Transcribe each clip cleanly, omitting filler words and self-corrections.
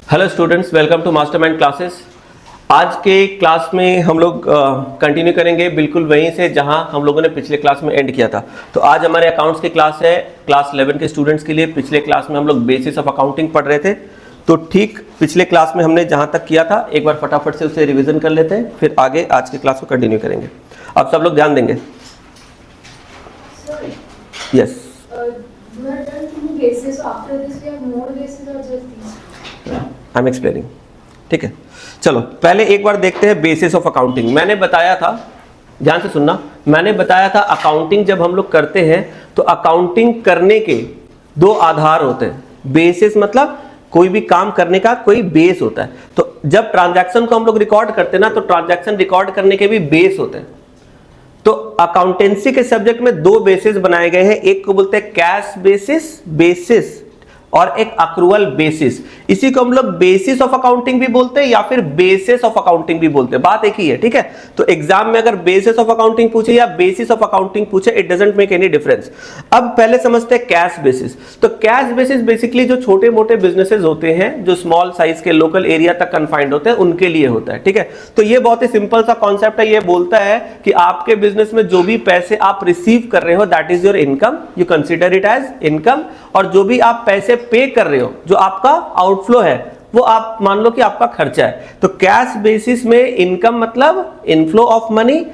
Hello students, welcome to mastermind classes. आज के class में हम लोग कंटिन्यू करेंगे बिल्कुल वहीं से जहां हम लोगों ने पिछले क्लास में एंड किया था। तो आज हमारे अकाउंट्स की क्लास है, क्लास 11 के स्टूडेंट्स के लिए। पिछले क्लास में हम लोग बेसिस ऑफ अकाउंटिंग पढ़ रहे थे, तो ठीक पिछले क्लास में हमने जहां तक किया था एक बार फटाफट से उसे रिविजन कर लेते हैं, फिर आगे आज के क्लास को कंटिन्यू करेंगे। अब सब लोग ध्यान देंगे। Yes, I am explaining. ठीक है, चलो पहले एक बार देखते हैं बेसिस ऑफ अकाउंटिंग। मैंने बताया था, ध्यान से सुनना, मैंने बताया था अकाउंटिंग जब हम लोग करते हैं तो अकाउंटिंग करने के दो आधार होते हैं। बेसिस मतलब कोई भी काम करने का कोई बेस होता है। तो जब ट्रांजैक्शन को हम लोग रिकॉर्ड करते हैं ना, तो ट्रांजैक्शन रिकॉर्ड करने के भी बेस होते हैं। तो अकाउंटेंसी के सब्जेक्ट में दो बेसिस बनाए गए हैं, एक को बोलते हैं कैश बेसिस और एक अक्रूवल बेसिस। इसी को हम लोग बेसिस ऑफ अकाउंटिंग भी बोलते हैं या फिर बेसिस ऑफ अकाउंटिंग भी बोलते हैं, बात एक ही है। ठीक है, तो एग्जाम में अगर बेसिस ऑफ अकाउंटिंग पूछे या बेसिस ऑफ अकाउंटिंग पूछे, it doesn't make any difference. अब पहले समझते हैं कैश बेसिस। तो कैश बेसिस बेसिकली जो छोटे मोटे बिजनेसेस होते हैं, जो स्मॉल साइज के लोकल एरिया तक कन्फाइंड होते हैं, उनके लिए होता है। ठीक है, तो ये बहुत ही सिंपल सा कॉन्सेप्ट है। ये बोलता है कि आपके बिजनेस में जो भी पैसे आप रिसीव कर रहे हो, that is your income, you consider it as income. और जो भी आप पैसे पे कर रहे हो, जो आपका आउटफ्लो है, वो आप मान लो कि आपका खर्चा है। तो कैश बेसिस में इनकम मतलब इनफ्लो ऑफ मनी,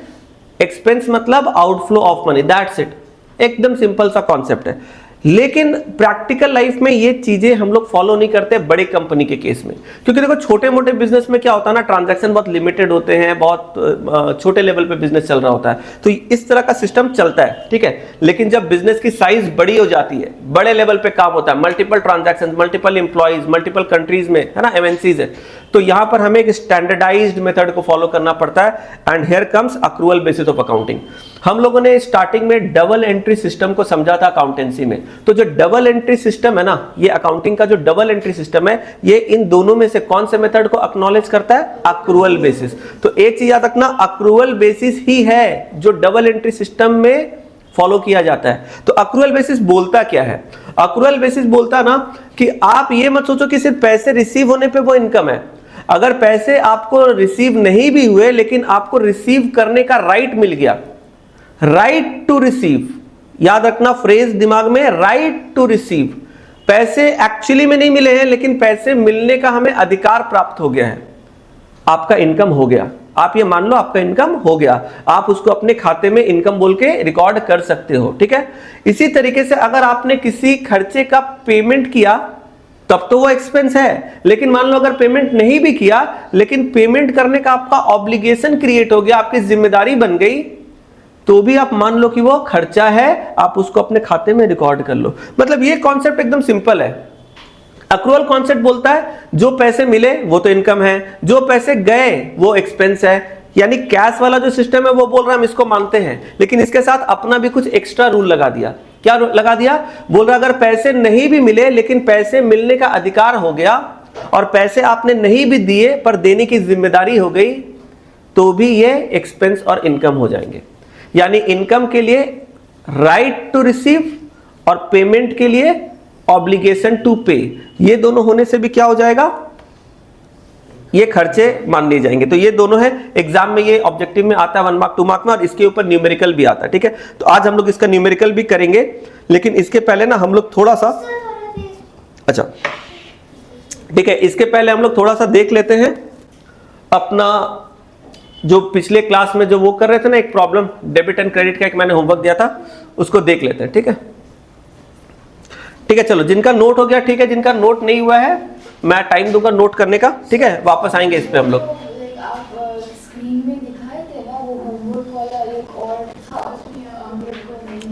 एक्सपेंस मतलब outflow of money, that's it. एकदम सिंपल सा कॉन्सेप्ट है। लेकिन प्रैक्टिकल लाइफ में ये चीजें हम लोग फॉलो नहीं करते बड़े कंपनी के केस में, क्योंकि देखो छोटे मोटे बिजनेस में क्या होता है ना, ट्रांजैक्शन बहुत लिमिटेड होते हैं, बहुत छोटे लेवल पे बिजनेस चल रहा होता है, तो इस तरह का सिस्टम चलता है। ठीक है, लेकिन जब बिजनेस की साइज बड़ी हो जाती है, बड़े लेवल पे काम होता है, multiple transaction, multiple employees, multiple countries में, है ना, एमएनसीज है, तो यहां पर हमें एक स्टैंडर्डाइज्ड मेथड को फॉलो करना पड़ता है। And here comes accrual basis of accounting. हम लोगों ने स्टार्टिंग में डबल एंट्री सिस्टम को समझा था अकाउंटेंसी में। तो जो डबल एंट्री सिस्टम है ना, ये अकाउंटिंग का जो डबल एंट्री सिस्टम है, ये इन दोनों में से कौन से मेथड को एक्नॉलेज करता है? Accrual basis. तो एक चीज याद रखना, अक्रूवल बेसिस ही है जो डबल एंट्री सिस्टम में फॉलो किया जाता है। तो अक्रूवल बेसिस बोलता क्या है? अक्रूवल बेसिस बोलता ना कि आप ये मत सोचो कि सिर्फ पैसे रिसीव होने पे वो इनकम है। अगर पैसे आपको रिसीव नहीं भी हुए, लेकिन आपको रिसीव करने का राइट मिल गया, राइट टू रिसीव, याद रखना फ्रेज दिमाग में, राइट टू रिसीव। पैसे एक्चुअली में नहीं मिले हैं, लेकिन पैसे मिलने का हमें अधिकार प्राप्त हो गया है, आपका इनकम हो गया। आप ये मान लो आपका इनकम हो गया, आप उसको अपने खाते में इनकम बोल के रिकॉर्ड कर सकते हो। ठीक है, इसी तरीके से अगर आपने किसी खर्चे का पेमेंट किया, तब तो वो एक्सपेंस है। लेकिन मान लो अगर पेमेंट नहीं भी किया, लेकिन पेमेंट करने का आपका ऑब्लिगेशन क्रिएट हो गया, आपकी जिम्मेदारी बन गई, तो भी आप मान लो कि वो खर्चा है, आप उसको अपने खाते में रिकॉर्ड कर लो। मतलब ये कॉन्सेप्ट एकदम सिंपल है। अक्रूवल कॉन्सेप्ट बोलता है जो पैसे मिले वो तो इनकम है, जो पैसे गए वो एक्सपेंस है। यानी कैश वाला जो सिस्टम है वो बोल रहा है हम इसको मानते हैं, लेकिन इसके साथ अपना भी कुछ एक्स्ट्रा रूल लगा दिया। क्या लगा दिया? बोल रहा अगर पैसे नहीं भी मिले, लेकिन पैसे मिलने का अधिकार हो गया, और पैसे आपने नहीं भी दिए पर देने की जिम्मेदारी हो गई, तो भी ये एक्सपेंस और इनकम हो जाएंगे। यानी इनकम के लिए राइट टू रिसीव और पेमेंट के लिए ऑब्लिगेशन टू पे, ये दोनों होने से भी क्या हो जाएगा? ये खर्चे मान लिए जाएंगे। तो ये दोनों है, एग्जाम में ये ऑब्जेक्टिव में आता है 1 मार्क 2 मार्क में, और इसके ऊपर न्यूमेरिकल भी आता है। ठीक है, तो आज हम लोग इसका न्यूमेरिकल भी करेंगे, लेकिन इसके पहले ना हम लोग थोड़ा सा, अच्छा ठीक है, इसके पहले हम लोग थोड़ा सा देख लेते हैं अपना जो पिछले क्लास में जो वो कर रहे थे ना, एक प्रॉब्लम डेबिट एंड क्रेडिट का एक मैंने होमवर्क दिया था, उसको देख लेते हैं। ठीक है, ठीक है, चलो जिनका नोट हो गया ठीक है, जिनका नोट नहीं हुआ है मैं टाइम दूंगा नोट करने का। ठीक है, वापस आएंगे इस पे हम लोग।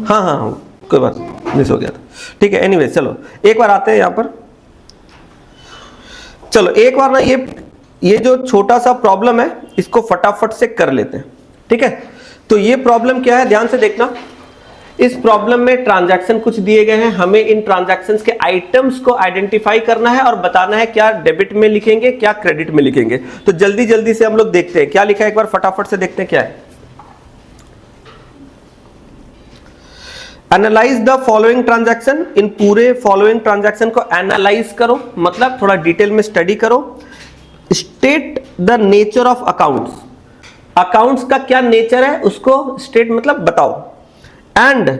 हाँ हाँ हाँ, कोई बात नहीं, मिस हो गया था। ठीक है, एनीवेज चलो एक बार आते हैं यहाँ पर। चलो एक बार ना ये जो छोटा सा प्रॉब्लम है, इसको फटाफट से कर लेते हैं। ठीक है, तो ये प्रॉब्लम क्या है, ध्यान से देखना। इस प्रॉब्लम में ट्रांजैक्शन कुछ दिए गए हैं, हमें इन ट्रांजैक्शंस के आइटम्स को आइडेंटिफाई करना है और बताना है क्या डेबिट में लिखेंगे क्या क्रेडिट में लिखेंगे। तो जल्दी जल्दी से हम लोग देखते हैं क्या लिखा है, एक बार फटाफट से देखते हैं क्या है। एनालाइज द फॉलोइंग ट्रांजैक्शन, इन पूरे फॉलोइंग ट्रांजैक्शन को एनालाइज करो, मतलब थोड़ा डिटेल में स्टडी करो। State the nature of accounts, accounts का क्या नेचर है उसको स्टेट मतलब बताओ। And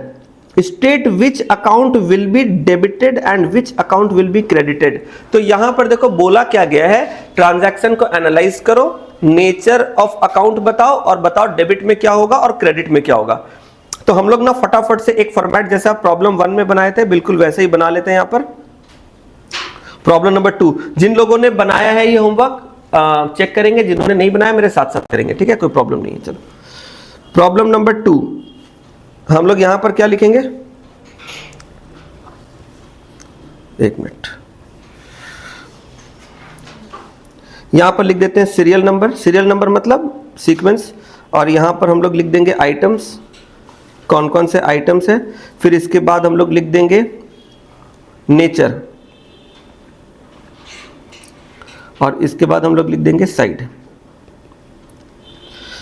state which account will be debited and which account will be credited. तो यहां पर देखो बोला क्या गया है, ट्रांजैक्शन को एनालाइज करो, नेचर ऑफ अकाउंट बताओ और बताओ डेबिट में क्या होगा और क्रेडिट में क्या होगा। तो हम लोग ना फटाफट से एक फॉर्मेट जैसा प्रॉब्लम 1 में बनाए थे बिल्कुल वैसे ही बना लेते हैं। यहां पर प्रॉब्लम नंबर 2, जिन लोगों ने बनाया है ये होमवर्क चेक करेंगे, जिन्होंने नहीं बनाया मेरे साथ साथ करेंगे, ठीक है, कोई प्रॉब्लम नहीं है। चलो प्रॉब्लम नंबर 2 हम लोग यहां पर क्या लिखेंगे, एक मिनट, यहां पर लिख देते हैं सीरियल नंबर, सीरियल नंबर मतलब सीक्वेंस, और यहां पर हम लोग लिख देंगे आइटम्स, कौन कौन से आइटम्स है, फिर इसके बाद हम लोग लिख देंगे नेचर, और इसके बाद हम लोग लिख देंगे साइड।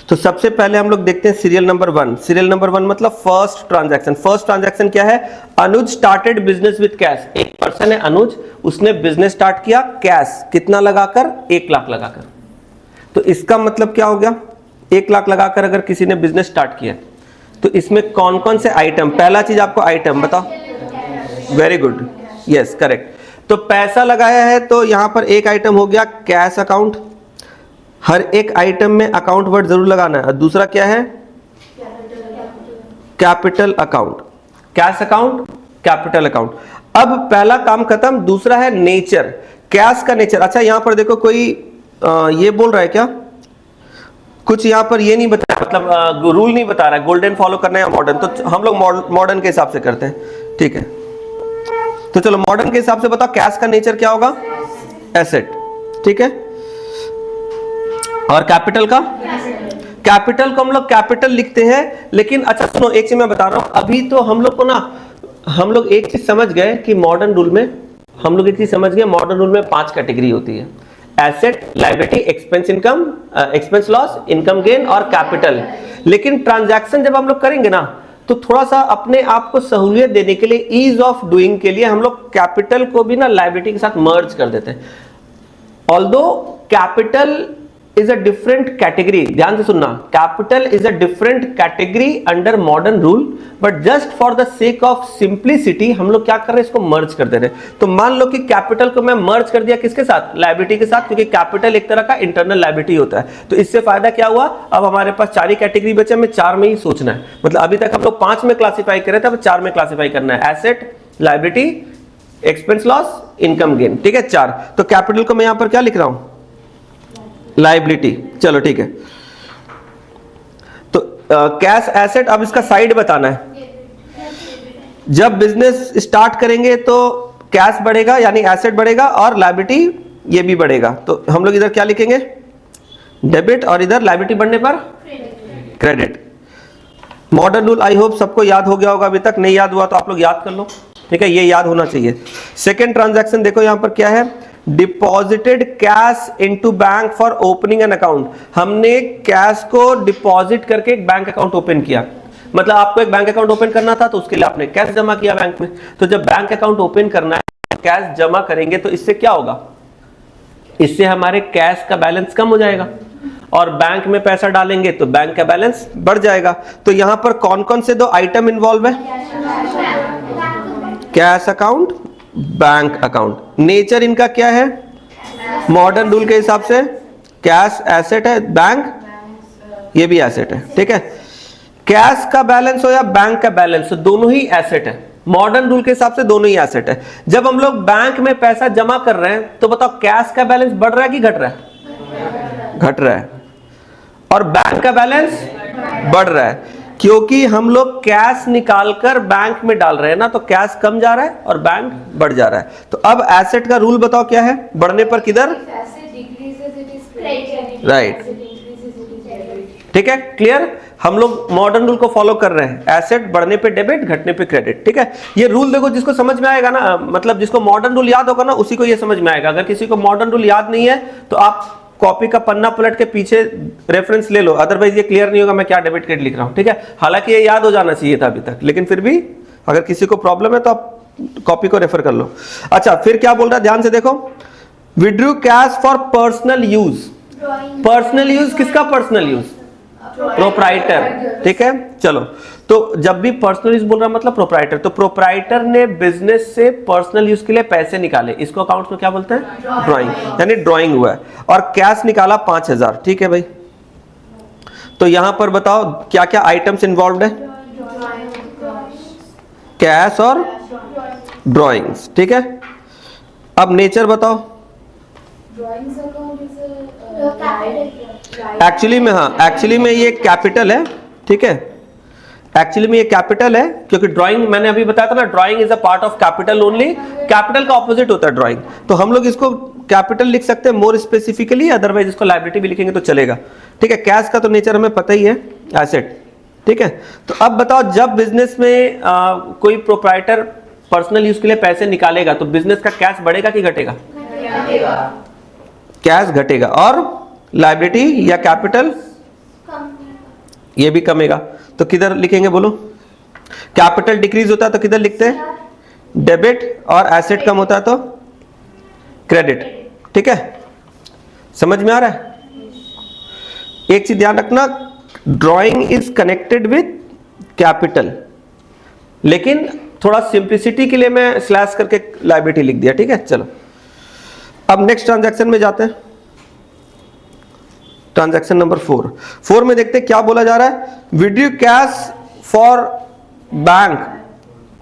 तो सबसे पहले हम लोग देखते हैं सीरियल नंबर 1। सीरियल नंबर 1 मतलब फर्स्ट ट्रांजैक्शन। फर्स्ट ट्रांजैक्शन क्या है, अनुज स्टार्टेड बिजनेस विद कैश। एक पर्सन है अनुज, उसने बिजनेस स्टार्ट किया कैश कितना लगाकर, 1 लाख लगाकर। तो इसका मतलब क्या हो गया, 1 लाख लगाकर अगर किसी ने बिजनेस स्टार्ट किया तो इसमें कौन कौन से आइटम, पहला चीज आपको आइटम बताओ, वेरी गुड, यस करेक्ट। तो पैसा लगाया है तो यहां पर एक आइटम हो गया कैश अकाउंट, हर एक आइटम में अकाउंट वर्ड जरूर लगाना है। और दूसरा क्या है, capital account, cash account, capital account. अब पहला काम खत्म, दूसरा है नेचर, कैश का नेचर। अच्छा यहां पर देखो कोई ये बोल रहा है क्या, कुछ यहां पर ये नहीं बता, मतलब रूल नहीं बता रहा है गोल्डन फॉलो करना है या मॉडर्न, तो हम लोग मॉडर्न के हिसाब से करते हैं, ठीक है। तो चलो मॉडर्न के हिसाब से बताओ कैश का नेचर क्या होगा, एसेट, ठीक है। और कैपिटल का, कैपिटल को हम लोग कैपिटल लिखते हैं, लेकिन अच्छा सुनो एक चीज मैं बता रहा हूं, अभी तो हम लोग को ना, हम लोग एक चीज समझ गए कि मॉडर्न रूल में, हम लोग एक चीज समझ गए मॉडर्न रूल में 5 कैटेगरी होती है, asset, liability, expense income, expense loss, income gain और कैपिटल। लेकिन ट्रांजैक्शन जब हम लोग करेंगे ना तो थोड़ा सा अपने आप को सहूलियत देने के लिए, ईज ऑफ डूइंग के लिए हम लोग कैपिटल को भी ना लायबिलिटी के साथ मर्ज कर देते हैं। Although capital is a different category, ध्यान से सुनना, capital is a different category under modern rule, but just for the sake of simplicity हम लोग क्या कर रहे हैं, इसको मर्ज कर दे रहे हैं। तो मान लो कि कैपिटल को मैं मर्ज कर दिया किसके साथ, लायबिलिटी के साथ, क्योंकि कैपिटल एक तरह का इंटरनल लायबिलिटी होता है। तो इससे फायदा क्या हुआ, अब हमारे पास 4 ही कैटेगरी बचे, हमें 4 में ही सोचना है। मतलब अभी तक हम लोग 5 में क्लासीफाई कर रहे थे, अब 4 में क्लासीफाई करना है, asset, liability, expense loss, income gain, ठीक है 4। तो कैपिटल को मैं यहां पर क्या लिख रहा हूं, लायबिलिटी, चलो ठीक है। तो कैश एसेट, अब इसका साइड बताना है। जब बिजनेस स्टार्ट करेंगे तो कैश बढ़ेगा यानी एसेट बढ़ेगा और लायबिलिटी ये भी बढ़ेगा, तो हम लोग इधर क्या लिखेंगे, डेबिट, और इधर लायबिलिटी बढ़ने पर credit. Modern rule I hope सबको याद हो गया होगा, अभी तक नहीं याद हुआ तो आप लोग याद कर लो, ठीक है, ये याद होना चाहिए। सेकेंड ट्रांजैक्शन देखो यहां पर क्या है, deposited cash into bank for opening an account. हमने कैश को डिपॉजिट करके एक बैंक अकाउंट ओपन किया, मतलब आपको एक बैंक अकाउंट ओपन करना था तो उसके लिए आपने कैश जमा किया बैंक में। तो जब बैंक अकाउंट ओपन करना है, कैश जमा करेंगे तो इससे क्या होगा, इससे हमारे कैश का बैलेंस कम हो जाएगा, और बैंक में पैसा डालेंगे तो बैंक का बैलेंस बढ़ जाएगा। तो यहां पर कौन कौन से 2 आइटम इन्वॉल्व है, cash account, bank account. Nature इनका क्या है, मॉडर्न रूल के हिसाब से कैश एसेट है, बैंक ये भी एसेट है, ठीक है। कैश का बैलेंस हो या बैंक का बैलेंस हो, दोनों ही एसेट है, मॉडर्न रूल के हिसाब से दोनों ही एसेट है। जब हम लोग बैंक में पैसा जमा कर रहे हैं तो बताओ कैश का बैलेंस बढ़ रहा है कि घट रहा है, घट रहा है, और बैंक का बैलेंस बढ़ रहा है, क्योंकि हम लोग कैश निकालकर बैंक में डाल रहे हैं ना, तो कैश कम जा रहा है और बैंक बढ़ जा रहा है। तो अब एसेट का रूल बताओ क्या है, बढ़ने पर किधर, राइट, ठीक है, क्लियर। हम लोग मॉडर्न रूल को फॉलो कर रहे हैं, एसेट बढ़ने पे डेबिट, घटने पे क्रेडिट, ठीक है। ये रूल देखो, जिसको समझ में आएगा ना, मतलब जिसको मॉडर्न रूल याद होगा ना उसी को ये समझ में आएगा। अगर किसी को मॉडर्न रूल याद नहीं है तो आप कॉपी का पन्ना पलट के पीछे रेफरेंस ले लो, अदरवाइज ये क्लियर नहीं होगा मैं क्या डेबिट क्रेडिट लिख रहा हूं, ठीक है। हालांकि ये याद हो जाना चाहिए था अभी तक, लेकिन फिर भी अगर किसी को प्रॉब्लम है तो आप कॉपी को रेफर कर लो। अच्छा, फिर क्या बोल रहा है ध्यान से देखो, withdrew cash for personal use. Personal use किसका पर्सनल यूज? प्रोप्राइटर, ठीक है। चलो, तो जब भी पर्सनल यूज बोल रहा है मतलब प्रोप्राइटर, तो प्रोप्राइटर ने बिजनेस से पर्सनल यूज के लिए पैसे निकाले, इसको अकाउंट्स में क्या बोलते हैं? ड्राइंग, यानी ड्राइंग हुआ है। और कैश निकाला 5000, ठीक है भाई। तो यहां पर बताओ क्या क्या आइटम्स इन्वॉल्व है? कैश और ड्राइंग्स, ठीक है। अब नेचर बताओ। एक्चुअली में, हाँ, एक्चुअली में ये कैपिटल है, ठीक है। एक्चुअली में ये कैपिटल है, क्योंकि ड्राइंग मैंने अभी बताया था ना, drawing is a part of capital only. Capital का ऑपोजिट होता है ड्राइंग, तो हम लोग इसको कैपिटल लिख सकते हैं मोर स्पेसिफिकली, अदरवाइज इसको लायबिलिटी भी लिखेंगे तो चलेगा, ठीक है। कैश का तो नेचर हमें पता ही है, एसेट, ठीक है। तो अब बताओ, जब बिजनेस में कोई प्रोप्राइटर पर्सनल यूज के लिए पैसे निकालेगा तो बिजनेस का कैश बढ़ेगा कि घटेगा? कैश घटेगा। और लायबिलिटी या कैपिटल ये भी कमेगा। तो किधर लिखेंगे बोलो? कैपिटल डिक्रीज होता है तो किधर लिखते हैं? डेबिट। और एसेट कम होता है तो क्रेडिट, ठीक है। समझ में आ रहा है? एक चीज ध्यान रखना, drawing is connected with capital, लेकिन थोड़ा सिंप्लिसिटी के लिए मैं स्लैश करके लायबिलिटी लिख दिया, ठीक है। चलो, अब नेक्स्ट ट्रांजैक्शन में जाते हैं। ट्रांजैक्शन नंबर 4 में देखते हैं क्या बोला जा रहा है। Withdrew cash for bank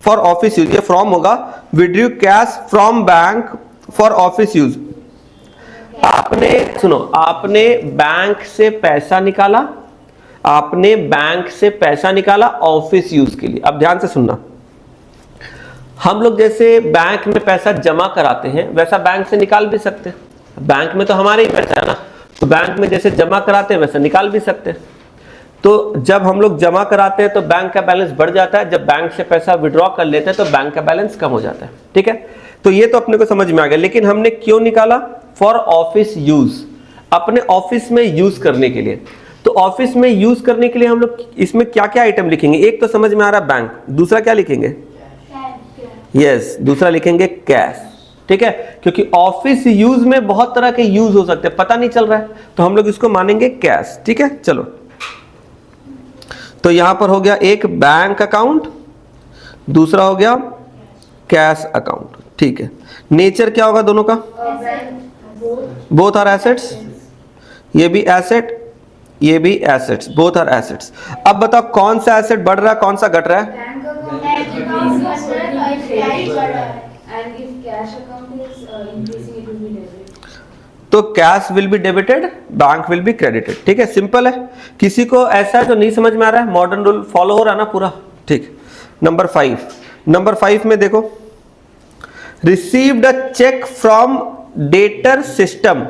for office use, ये फ्रॉम होगा, withdrew cash from bank for office use. आपने सुनो, आपने बैंक से पैसा निकाला, आपने बैंक से पैसा निकाला ऑफिस यूज के लिए। अब ध्यान से सुनना, हम लोग जैसे बैंक में पैसा जमा कराते हैं वैसा बैंक से निकाल भी सकते हैं। बैंक में तो हमारे ही पैसा है ना, तो बैंक में जैसे जमा कराते हैं वैसे निकाल भी सकते हैं। तो जब हम लोग जमा कराते हैं तो बैंक का बैलेंस बढ़ जाता है, जब बैंक से पैसा विड्रॉ कर लेते हैं तो बैंक का बैलेंस कम हो जाता है, ठीक है। तो ये तो अपने को समझ में आ गया, लेकिन हमने क्यों निकाला? फॉर ऑफिस यूज, अपने ऑफिस में यूज करने के लिए। तो ऑफिस में यूज करने के लिए हम लोग इसमें क्या क्या आइटम लिखेंगे? एक तो समझ में आ रहा है बैंक, दूसरा क्या लिखेंगे? यस, दूसरा लिखेंगे कैश, ठीक है। क्योंकि ऑफिस यूज में बहुत तरह के यूज हो सकते हैं, पता नहीं चल रहा है, तो हम लोग इसको मानेंगे कैश, ठीक है। चलो, तो यहां पर हो गया एक बैंक अकाउंट, दूसरा हो गया कैश अकाउंट, ठीक है। नेचर क्या होगा दोनों का? बोथ आर एसेट्स, ये भी एसेट, ये भी एसेट्स, बोथ आर एसेट्स। अब बताओ कौन सा एसेट बढ़ रहा है, कौन सा घट रहा है? तो cash will be debited, bank will be credited, ठीक है। सिंपल है। किसी को ऐसा जो नहीं समझ में आ रहा है, मॉडर्न रूल फॉलो हो रहा है ना पूरा, ठीक। नंबर 5 में देखो, received a cheque from debtor system.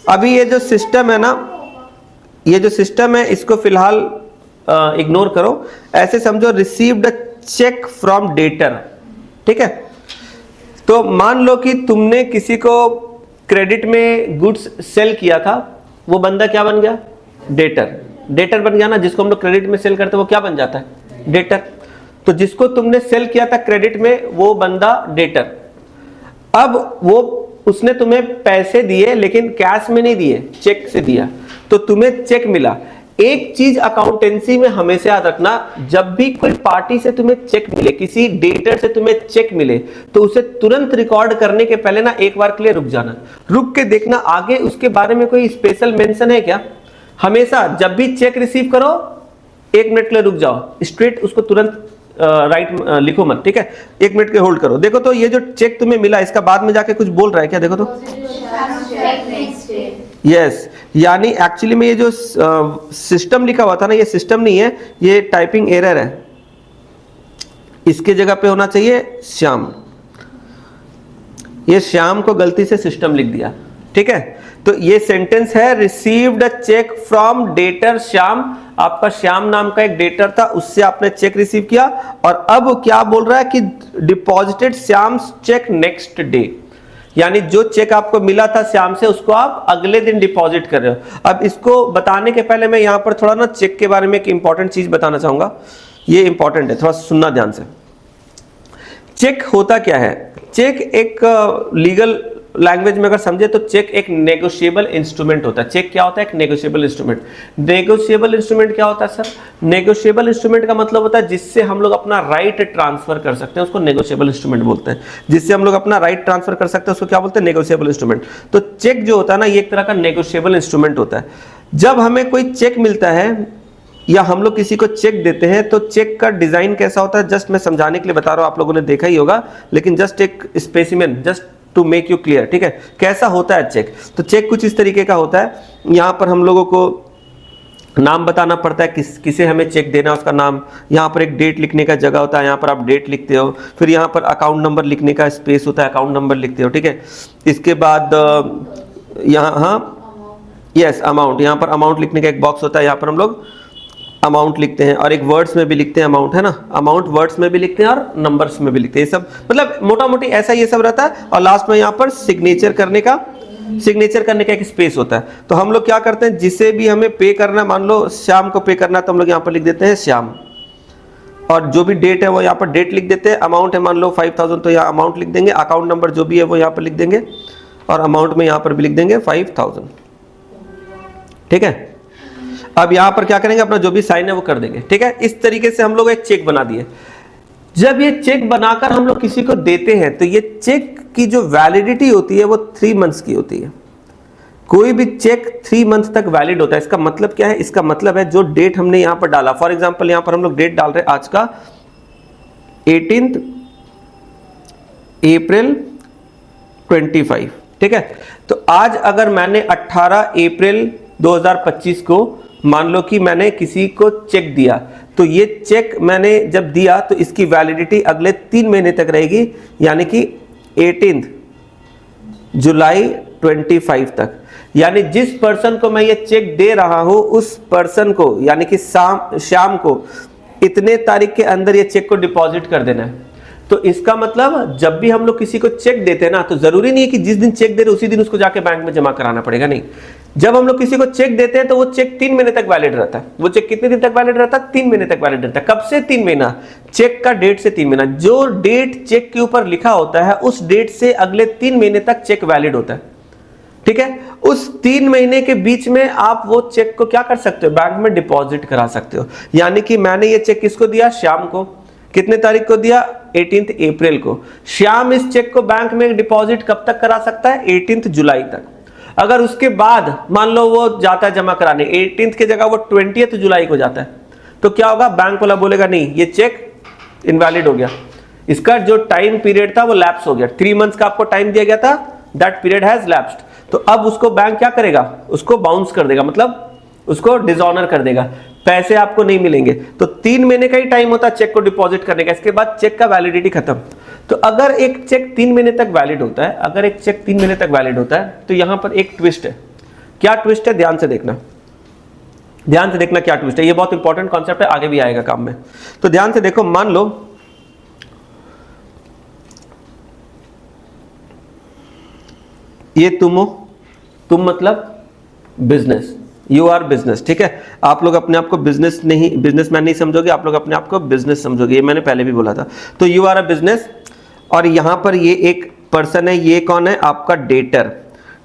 अभी ये जो सिस्टम है ना, ये जो सिस्टम है इसको फिलहाल इग्नोर करो, ऐसे समझो received a cheque from debtor, ठीक है। तो मान लो कि तुमने किसी को क्रेडिट में गुड्स सेल किया था, वो बंदा क्या बन गया? डेटर बन गया ना। जिसको हम लोग क्रेडिट में सेल करते हैं वो क्या बन जाता है? डेटर। तो जिसको तुमने सेल किया था क्रेडिट में वो बंदा डेटर। अब वो उसने तुम्हें पैसे दिए लेकिन कैश में नहीं दिए, चेक से दिया, तो तुम्हें चेक मिला। एक चीज अकाउंटेंसी में हमेशा याद रखना, जब भी कोई पार्टी से तुम्हें चेक मिले, किसी डेटर से तुम्हें चेक मिले, तो उसे तुरंत रिकॉर्ड करने के पहले ना एक बार के लिए रुक जाना, रुक के देखना आगे उसके बारे में कोई स्पेशल मेंशन है क्या। हमेशा जब भी चेक रिसीव करो 1 मिनट के लिए रुक जाओ, स्ट्रेट उसको तुरंत राइट लिखो मत, ठीक है। 1 मिनट के होल्ड करो। देखो तो ये जो चेक तुम्हें मिला इसका बाद में जाके कुछ बोल रहा है क्या? देखो तो, यस, यानी एक्चुअली में ये जो सिस्टम लिखा हुआ था ना, ये सिस्टम नहीं है, ये टाइपिंग एरर है। इसके जगह पे होना चाहिए श्याम, ये श्याम को गलती से सिस्टम लिख दिया, ठीक है। तो ये सेंटेंस है, received a cheque from debtor Shyam. आपका श्याम नाम का एक डेटर था, उससे आपने चेक रिसीव किया, और अब क्या बोल रहा है कि deposited Shyam's cheque next day, यानी जो चेक आपको मिला था श्याम से उसको आप अगले दिन डिपॉजिट कर रहे हो। अब इसको बताने के पहले मैं यहां पर थोड़ा ना चेक के बारे में एक इंपॉर्टेंट चीज बताना चाहूंगा, ये इंपॉर्टेंट है, थोड़ा सुनना ध्यान से। चेक होता क्या है? चेक एक लीगल लैंग्वेज में अगर समझे तो चेक एक नेगोशिएबल इंस्ट्रूमेंट होता है। चेक क्या होता है? एक नेगोशिएबल इंस्ट्रूमेंट। नेगोशिएबल इंस्ट्रूमेंट क्या होता है सर? नेगोशिएबल इंस्ट्रूमेंट का मतलब होता है जिससे हम लोग अपना राइट ट्रांसफर कर सकते हैं, उसको नेगोशिएबल इंस्ट्रूमेंट बोलते हैं। जिससे हम लोग अपना राइट ट्रांसफर कर सकते हैं उसको क्या बोलते हैं? Negotiable instrument. तो चेक जो होता है ना, ये एक तरह का नेगोशिएबल इंस्ट्रूमेंट होता है। जब हमें कोई चेक मिलता है या हम लोग किसी को चेक देते हैं तो चेक का डिजाइन कैसा होता है, जस्ट मैं समझाने के लिए बता रहा हूं, आप लोगों ने देखा ही होगा, लेकिन जस्ट एक specimen, just to make you clear, ठीक है? कैसा होता है चेक? तो चेक कुछ इस तरीके का होता है। यहां पर हम लोगों को नाम बताना पड़ता है, किसे हमें चेक देना है उसका नाम। यहाँ पर एक डेट लिखने का जगह होता है, यहाँ पर आप डेट लिखते हो। फिर यहाँ पर अकाउंट नंबर लिखने का स्पेस होता है, अकाउंट नंबर लिखते हो, ठीक है? इसके बाद यहाँ, हाँ यस, अमाउंट, यहाँ पर अमाउंट लिखने का एक बॉक्स होता है, यहाँ पर हम लोग अमाउंट लिखते हैं। और एक वर्ड्स में भी लिखते हैं अमाउंट, है ना? अमाउंट वर्ड्स में भी लिखते हैं और नंबर्स में भी लिखते हैं। ये सब मतलब मोटा मोटी ऐसा ये सब रहता है। और लास्ट में यहाँ पर सिग्नेचर करने का एक स्पेस होता है। तो हम लोग क्या करते हैं, जिसे भी हमें पे करना, मान लो श्याम को पे करना, तो हम लोग यहाँ पर लिख देते हैं श्याम। और जो भी डेट है वो यहाँ पर डेट लिख देते हैं। अमाउंट है मान लो 5000, तो यहाँ अमाउंट लिख देंगे। अकाउंट नंबर जो भी है वो यहाँ पर लिख देंगे और अमाउंट में यहाँ पर भी लिख देंगे 5000, ठीक है? अब यहां पर क्या करेंगे, अपना जो भी साइन है वो कर देंगे, ठीक है? इस तरीके से हम लोग एक चेक बना दिए। जब ये चेक बनाकर हम लोग किसी को देते हैं तो ये चेक की जो वैलिडिटी होती है वो 3 मंथ्स की होती है। कोई भी चेक 3 मंथ तक वैलिड होता है। इसका मतलब क्या है? इसका मतलब है जो डेट हमने यहां पर डाला, फॉर एग्जांपल यहां पर हम लोग डेट डाल रहे हैं आज का 18 अप्रैल 25, ठीक है? तो आज अगर मैंने 18 अप्रैल 2025 को मान लो कि मैंने किसी को चेक दिया, तो ये चेक मैंने जब दिया तो इसकी वैलिडिटी अगले 3 महीने तक रहेगी, यानी कि 18 जुलाई 25 तक। यानी जिस पर्सन को मैं ये चेक दे रहा हूं उस पर्सन को, यानी कि शाम को इतने तारीख के अंदर ये चेक को डिपॉजिट कर देना है। तो इसका मतलब जब भी हम लोग किसी को चेक देते हैं ना, तो जरूरी नहीं है कि जिस दिन चेक दे रहे उसी दिन उसको जाके बैंक में जमा कराना पड़ेगा, नहीं। जब हम लोग किसी को चेक देते हैं तो वो चेक 3 महीने तक वैलिड रहता है। वो चेक कितने दिन तक वैलिड रहता है? 3 महीने तक वैलिड रहता है। कब से? 3 महीना। चेक का डेट से 3 महीना। जो डेट चेक के ऊपर लिखा होता है उस डेट से अगले 3 महीने तक चेक वैलिड होता है, ठीक है? उस 3 महीने के बीच में आप वो चेक को क्या कर सकते हो? बैंक में डिपॉजिट करा सकते हो। यानी कि मैंने ये चेक किसको दिया? श्याम को। कितने तारीख को दिया? 18 अप्रैल को। श्याम इस चेक को बैंक में डिपॉजिट कब तक करा सकता है? 18 जुलाई तक। अगर उसके बाद मान लो वो जाता है जमा कराने, 18 की जगह वो 20 जुलाई को जाता है, तो क्या होगा? बैंक वाला बोलेगा नहीं, ये चेक इनवैलिड हो गया, इसका जो टाइम पीरियड था वो लैप्स हो गया। 3 मंथ्स का आपको टाइम दिया गया था, दैट पीरियड हैज लैप्स्ड। तो अब उसको बैंक क्या करेगा? उसको बाउंस कर देगा, मतलब उसको डिसऑनर कर देगा, पैसे आपको नहीं मिलेंगे। तो 3 महीने का ही टाइम होता है चेक को डिपॉजिट करने का, इसके बाद चेक का वैलिडिटी खत्म। तो अगर एक चेक 3 महीने तक वैलिड होता है, अगर एक चेक 3 महीने तक वैलिड होता है, तो यहां पर एक ट्विस्ट है। क्या ट्विस्ट है? ध्यान से देखना, ध्यान से देखना क्या ट्विस्ट है। ये बहुत इंपॉर्टेंट कॉन्सेप्ट है, आगे भी आएगा काम में। तो ध्यान से देखो, मान लो ये तुम हो, तुम मतलब बिजनेस, यू आर बिजनेस, ठीक है? आप लोग अपने आप को बिजनेसमैन नहीं समझोगे, आप लोग अपने आप को बिजनेस समझोगे, ये मैंने पहले भी बोला था। तो यू आर अ बिजनेस, और यहां पर ये एक पर्सन है, ये कौन है? आपका डेटर।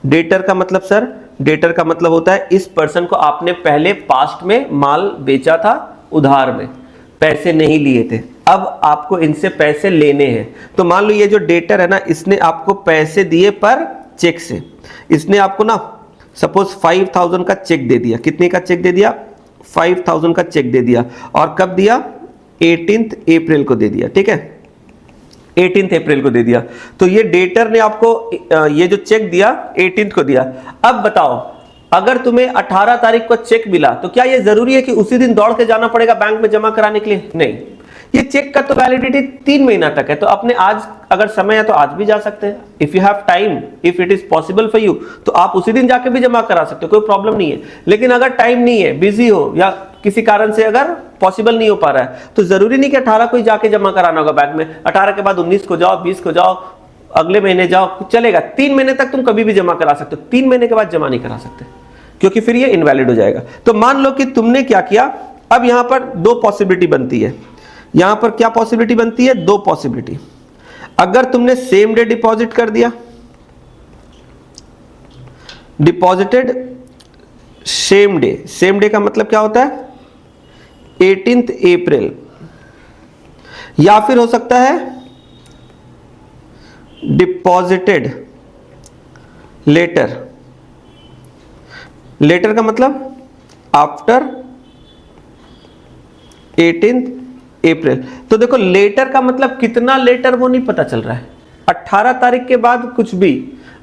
डेटर का मतलब सर, डेटर का मतलब होता है इस पर्सन को आपने पहले पास्ट में माल बेचा था उधार में, पैसे नहीं लिए थे, अब आपको इनसे पैसे लेने हैं। तो मान लो ये जो डेटर है ना, इसने आपको पैसे दिए पर चेक से, इसने आपको ना सपोज 5000 का चेक दे दिया। कितने का चेक दे दिया? 5000 का चेक दे दिया। और कब दिया? 18 अप्रैल को दे दिया, ठीक है? 18 अप्रैल को दे दिया। तो ये डेटर ने आपको ये जो चेक दिया 18 को दिया। अब बताओ, अगर तुम्हें 18 तारीख को चेक मिला तो क्या ये जरूरी है कि उसी दिन दौड़ के जाना पड़ेगा बैंक में जमा कराने के लिए? नहीं। ये चेक का तो वैलिडिटी 3 महीना तक है, तो अपने आज अगर समय है तो आज भी जा सकते हैं। If you have time, if it is possible for you, तो आप उसी दिन जाके भी जमा करा सकते हो, कोई प्रॉब्लम नहीं है। लेकिन अगर टाइम नहीं है, बिजी हो या किसी कारण से अगर पॉसिबल नहीं हो पा रहा है, तो जरूरी नहीं कि 18 को ही जाके जमा कराना होगा बैंक में। 18 के बाद 19 को जाओ, 20 को जाओ, अगले महीने जाओ, चलेगा। 3 महीने तक तुम कभी भी जमा करा सकते हो, 3 महीने के बाद जमा नहीं करा सकते, क्योंकि फिर ये इनवैलिड हो जाएगा। तो मान लो कि तुमने क्या किया, अब यहां पर 2 पॉसिबिलिटी बनती है। यहां पर क्या पॉसिबिलिटी बनती है? 2 पॉसिबिलिटी। अगर तुमने सेम डे डिपॉजिट कर दिया, deposited same day, same day का मतलब क्या होता है 18 अप्रैल, या फिर हो सकता है डिपॉजिटेड लेटर, लेटर का मतलब आफ्टर 18 अप्रैल। तो देखो लेटर का मतलब कितना लेटर वो नहीं पता चल रहा है, 18 तारीख के बाद कुछ भी,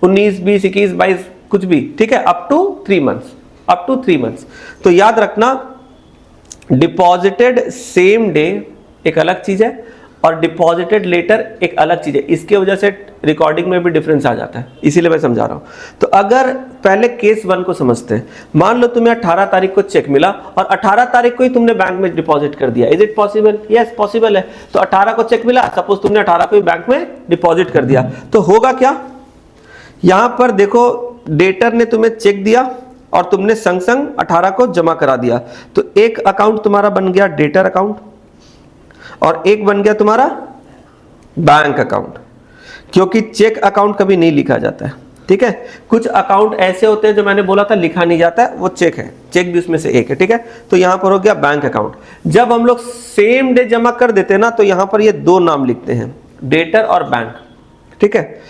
19, 20, 21, 22 कुछ भी, ठीक है, up to 3 months, up to 3 months. तो याद रखना डिपॉजिटेड सेम डे एक अलग चीज है और डिपॉजिटेड लेटर एक अलग चीज है। इसके वजह से रिकॉर्डिंग में भी डिफरेंस आ जाता है, इसीलिए मैं समझा रहा हूं। तो अगर पहले केस 1 को समझते हैं, मान लो तुम्हें 18 तारीख को चेक मिला और 18 तारीख को ही तुमने बैंक में डिपॉजिट कर दिया। Is it possible? Yes possible है। तो 18 को चेक मिला, सपोज तुमने 18 को ही बैंक में डिपॉजिट कर दिया, तो होगा क्या, यहां पर देखो डेटर ने तुम्हें चेक दिया और तुमने संग संग 18 को जमा करा दिया। तो एक अकाउंट तुम्हारा बन गया डेटर अकाउंट और एक बन गया तुम्हारा बैंक अकाउंट, क्योंकि चेक अकाउंट कभी नहीं लिखा जाता है, ठीक है। कुछ अकाउंट ऐसे होते हैं जो मैंने बोला था लिखा नहीं जाता है, वो चेक है, चेक भी उसमें से एक है, ठीक है। तो यहां पर हो गया बैंक अकाउंट। जब हम लोग सेम डे जमा कर देते हैं ना, तो यहां पर ये 2 नाम लिखते हैं, डेटर और बैंक, ठीक है।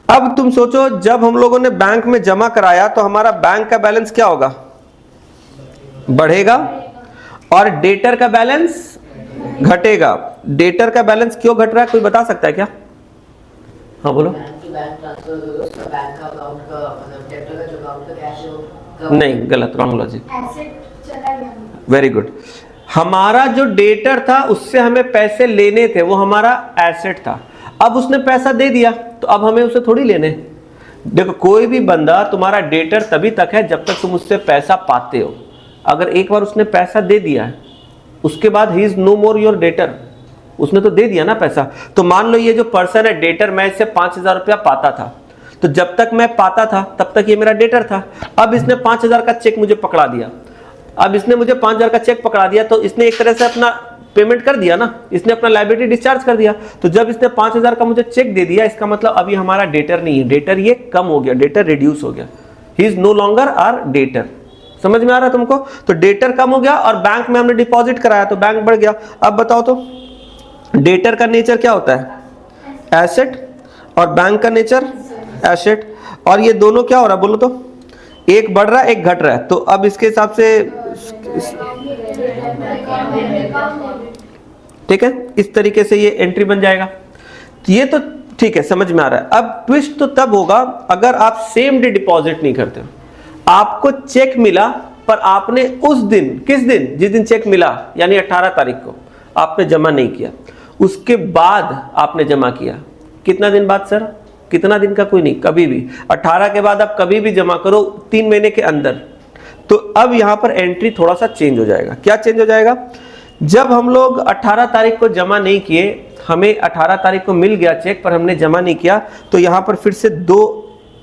अब तुम सोचो जब हम लोगों ने बैंक में जमा कराया तो हमारा बैंक का बैलेंस क्या होगा, बढ़ेगा, और डेटर का बैलेंस घटेगा। डेटर का बैलेंस क्यों घट रहा है, कोई बता सकता है क्या? हाँ बोलो। नहीं, गलत, रॉन्ग लॉजिक। Very good. हमारा जो डेटर था उससे हमें पैसे लेने थे, वो हमारा एसेट था। अब उसने पैसा दे दिया तो अब हमें उसे थोड़ी लेने। देखो कोई भी बंदा तुम्हारा डेटर तभी तक है जब तक तुम उससे पैसा पाते हो। अगर एक बार उसने पैसा दे दिया है उसके बाद he is no more your debtor, उसने तो दे दिया ना पैसा। तो मान लो ये जो पर्सन है डेटर, मैं इससे 5,000 रुपया पाता था, तो जब तक मैं पाता था तब तक ये मेरा डेटर था। अब इसने 5,000 का चेक मुझे पकड़ा दिया, अब इसने मुझे 5,000 का चेक पकड़ा दिया, तो इसने एक तरह से अपना पेमेंट कर दिया ना, इसने अपना लायबिलिटी डिस्चार्ज कर दिया। तो जब इसने 5,000 का मुझे चेक दे दिया, इसका मतलब अभी हमारा डेटर नहीं है, डेटर ये कम हो गया, डेटर रिड्यूस हो गया, he is no longer our debtor. समझ में आ रहा है तुमको? तो डेटर कम हो गया और बैंक में हमने डिपॉजिट कराया तो बैंक बढ़ गया। अब बताओ तो डेटर का नेचर क्या होता है, एसेट, और बैंक का नेचर एसेट, और ये दोनों क्या हो रहा है बोलो तो, एक बढ़ रहा है एक घट रहा है। तो अब इसके हिसाब से ठीक है, इस तरीके से ये एंट्री बन जाएगा। ये तो ठीक है, समझ में आ रहा है। अब ट्विस्ट तो तब होगा अगर आप सेम डे डिपॉजिट नहीं करते हो। आपको चेक मिला पर आपने उस दिन, किस दिन, जिस दिन चेक मिला यानी 18 तारीख को आपने जमा नहीं किया, उसके बाद आपने जमा किया। कितना दिन बाद सर? कितना दिन का कोई नहीं, कभी भी 18 के बाद आप कभी भी जमा करो 3 महीने के अंदर। तो अब यहां पर एंट्री थोड़ा सा चेंज हो जाएगा। क्या चेंज हो जाएगा? जब हम लोग 18 तारीख को जमा नहीं किए, हमें 18 तारीख को मिल गया चेक पर हमने जमा नहीं किया, तो यहां पर फिर से 2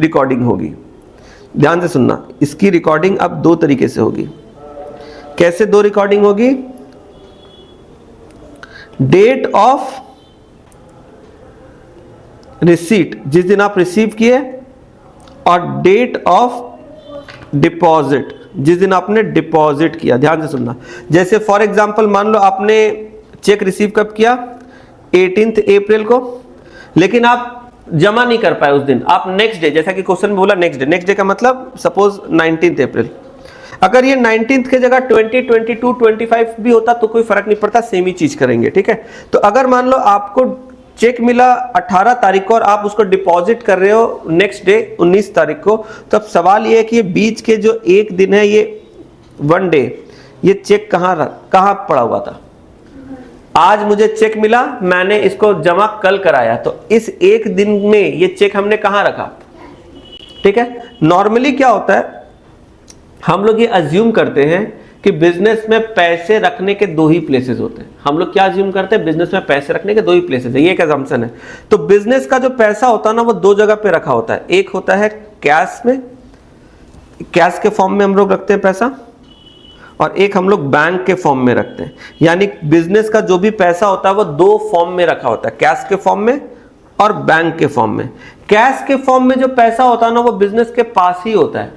रिकॉर्डिंग होगी। ध्यान से सुनना, इसकी रिकॉर्डिंग अब 2 तरीके से होगी। कैसे 2 रिकॉर्डिंग होगी? डेट ऑफ रिसीट, जिस दिन आप रिसीव किए, और डेट ऑफ डिपॉजिट, जिस दिन आपने डिपॉजिट किया। ध्यान से सुनना, जैसे फॉर एग्जांपल मान लो आपने चेक रिसीव कब किया, 18 अप्रैल को, लेकिन आप जमा नहीं कर पाए उस दिन, आप नेक्स्ट डे, जैसा कि क्वेश्चन में बोला नेक्स्ट डे, नेक्स्ट डे का मतलब सपोज 19 अप्रैल। अगर ये 19 के जगह 20, 22, 25 भी होता तो कोई फर्क नहीं पड़ता, सेम ही चीज करेंगे, ठीक है। तो अगर मान लो आपको चेक मिला 18 तारीख को और आप उसको डिपॉजिट कर रहे हो नेक्स्ट डे 19 तारीख को, तो अब सवाल ये है कि ये बीच के जो एक दिन है, ये 1 डे, ये चेक कहाँ पड़ा हुआ था? आज मुझे चेक मिला, मैंने इसको जमा कल कराया, तो इस एक दिन में ये चेक हमने कहां रखा? ठीक है। नॉर्मली क्या होता है, हम लोग ये अज्यूम करते हैं कि बिजनेस में पैसे रखने के 2 ही प्लेसेस होते हैं। हम लोग क्या अज्यूम करते हैं, बिजनेस में पैसे रखने के 2 ही प्लेसेस है, ये एक अजम्पशन है। तो बिजनेस का जो पैसा होता है ना, वो 2 जगह पे रखा होता है। एक होता है कैश में, कैश के फॉर्म में हम लोग रखते हैं पैसा, और एक हम लोग बैंक के फॉर्म में रखते हैं। यानी बिजनेस का जो भी पैसा होता है वो 2 फॉर्म में रखा होता है, कैश के फॉर्म में और बैंक के फॉर्म में। कैश के फॉर्म में जो पैसा होता है ना वो बिजनेस के पास ही होता है,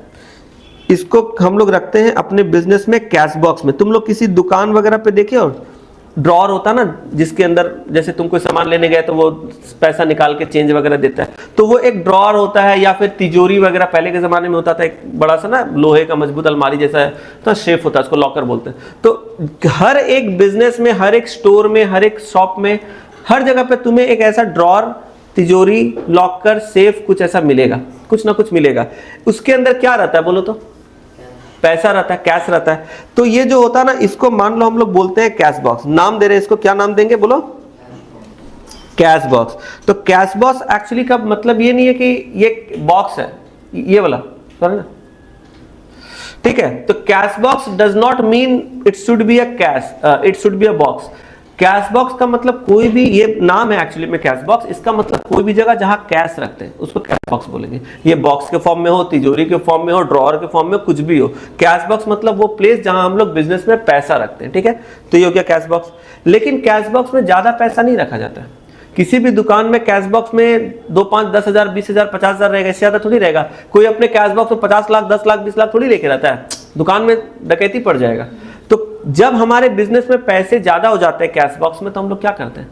इसको हम लोग रखते हैं अपने बिजनेस में कैश बॉक्स में। तुम लोग किसी दुकान वगैरह पे देखे हो ड्रॉर होता है ना, जिसके अंदर जैसे तुम कोई सामान लेने गए तो वो पैसा निकाल के चेंज वगैरह देता है, तो वो एक ड्रॉर होता है, या फिर तिजोरी वगैरह पहले के जमाने में होता था, एक बड़ा सा ना लोहे का मजबूत अलमारी जैसा है, तो शेप होता है, उसको लॉकर बोलते हैं। तो हर एक बिजनेस में, हर एक स्टोर में, हर एक शॉप में, हर जगह पे तुम्हें एक ऐसा ड्रॉर, तिजोरी, लॉकर, सेफ कुछ ऐसा मिलेगा, कुछ ना कुछ मिलेगा। उसके अंदर क्या रहता है बोलो तो? पैसा रहता है, कैश रहता है। तो ये जो होता है ना, इसको मान लो हम लोग बोलते हैं कैश बॉक्स। नाम दे रहे हैं इसको, क्या नाम देंगे बोलो? Cash box. तो कैश बॉक्स एक्चुअली का मतलब ये नहीं है कि ये बॉक्स है, ये वाला सॉरी ना, ठीक है। तो cash box does not mean it should be a cash, it should be a box. Cash box का मतलब कोई भी, ये नाम है एक्चुअली में कैश बॉक्स, इसका मतलब कोई भी जगह जहां कैश रखते हैं उसको कैश बॉक्स बोलेंगे। ये बॉक्स के फॉर्म में हो, तिजोरी के फॉर्म में हो, ड्रॉअर के फॉर्म में, कुछ भी हो, कैश बॉक्स मतलब वो प्लेस जहां हम लोग बिजनेस में पैसा रखते हैं, ठीक है। तो ये हो गया कैश बॉक्स। लेकिन कैश बॉक्स में ज्यादा पैसा नहीं रखा जाता है। किसी भी दुकान में कैश बॉक्स में 2, 5, 10,000, 20,000, 50,000 रहेगा, इससे ज्यादा थोड़ी रहेगा। कोई अपने कैश बॉक्स में 50 लाख, 10 लाख, 20 लाख थोड़ी लेके रहता है, दुकान में डकैती पड़ जाएगा। तो जब हमारे बिजनेस में पैसे ज्यादा हो जाते हैं कैश बॉक्स में, तो हम लोग क्या करते हैं?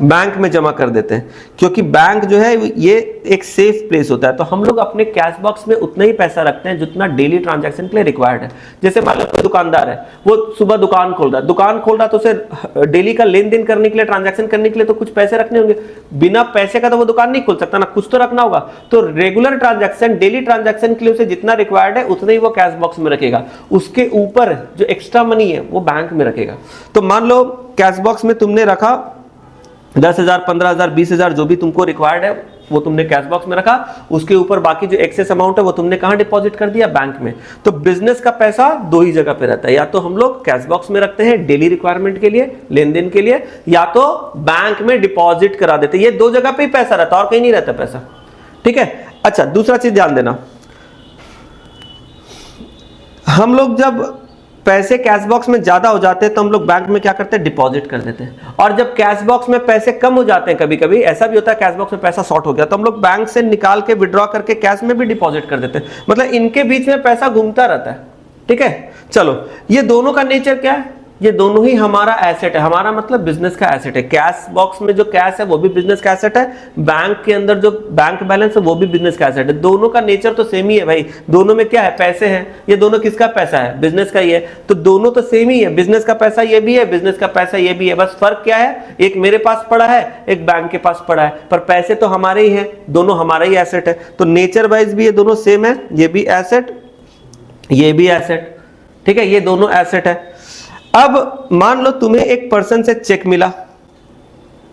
बैंक में जमा कर देते हैं, क्योंकि बैंक जो है ये एक सेफ प्लेस होता है। तो हम लोग अपने कैश बॉक्स में उतना ही पैसा रखते हैं जितना डेली ट्रांजैक्शन के लिए रिक्वायर्ड है। जैसे मान लो कोई दुकानदार है, वो सुबह दुकान खोल रहा है, तो उसे डेली का लेन देन करने के लिए, ट्रांजैक्शन करने के लिए तो कुछ पैसे रखने होंगे। बिना पैसे का तो वो दुकान नहीं खोल सकता ना, कुछ तो रखना होगा। तो रेगुलर ट्रांजैक्शन, डेली ट्रांजैक्शन के लिए उसे जितना रिक्वायर्ड है उतना ही वो कैश बॉक्स में रखेगा। उसके ऊपर जो एक्स्ट्रा मनी है वो बैंक में रखेगा। तो मान लो कैश बॉक्स में तुमने रखा 10,000, 15,000, 20,000, जो भी तुमको रिक्वायर्ड है वो तुमने कैश बॉक्स में रखा। उसके ऊपर बाकी जो एक्सेस अमाउंट है वो तुमने कहां डिपॉजिट कर दिया? बैंक में। तो बिजनेस का पैसा दो ही जगह पे रहता है, या तो हम लोग कैश बॉक्स में रखते हैं डेली रिक्वायरमेंट के लिए, लेन देन के लिए, या तो बैंक में डिपॉजिट करा देते हैं। ये दो जगह पे ही पैसा रहता है और कहीं नहीं रहता पैसा, ठीक है। अच्छा, दूसरा चीज ध्यान देना, हम लोग जब पैसे कैश बॉक्स में ज्यादा हो जाते हैं तो हम लोग बैंक में क्या करते हैं? डिपॉजिट कर देते हैं। और जब कैश बॉक्स में पैसे कम हो जाते हैं, कभी कभी ऐसा भी होता है कैश बॉक्स में पैसा शॉर्ट हो गया, तो हम लोग बैंक से निकाल के विड्रॉ करके कैश में भी डिपॉजिट कर देते हैं। मतलब इनके बीच में पैसा घूमता रहता है, ठीक है। चलो, ये दोनों का नेचर क्या है? ये दोनों ही हमारा एसेट है। हमारा मतलब बिजनेस का एसेट है। कैश बॉक्स में जो कैश है वो भी बिजनेस का एसेट है, बैंक के अंदर जो बैंक बैलेंस है वो भी बिजनेस का एसेट है। दोनों का नेचर तो सेम ही है भाई। दोनों में क्या है? पैसे हैं। ये दोनों किसका पैसा है? बिजनेस का ही है। तो दोनों तो सेम ही है। बिजनेस का पैसा ये भी है, बिजनेस का पैसा ये भी है। बस फर्क क्या है? एक मेरे पास पड़ा है, एक बैंक के पास पड़ा है, पर पैसे तो हमारे ही हैं। दोनों हमारा ही एसेट है। तो नेचर वाइज भी ये दोनों सेम है। ये भी एसेट, ये भी एसेट, ठीक है। ये दोनों एसेट है। अब मान लो तुम्हें एक पर्सन से चेक मिला,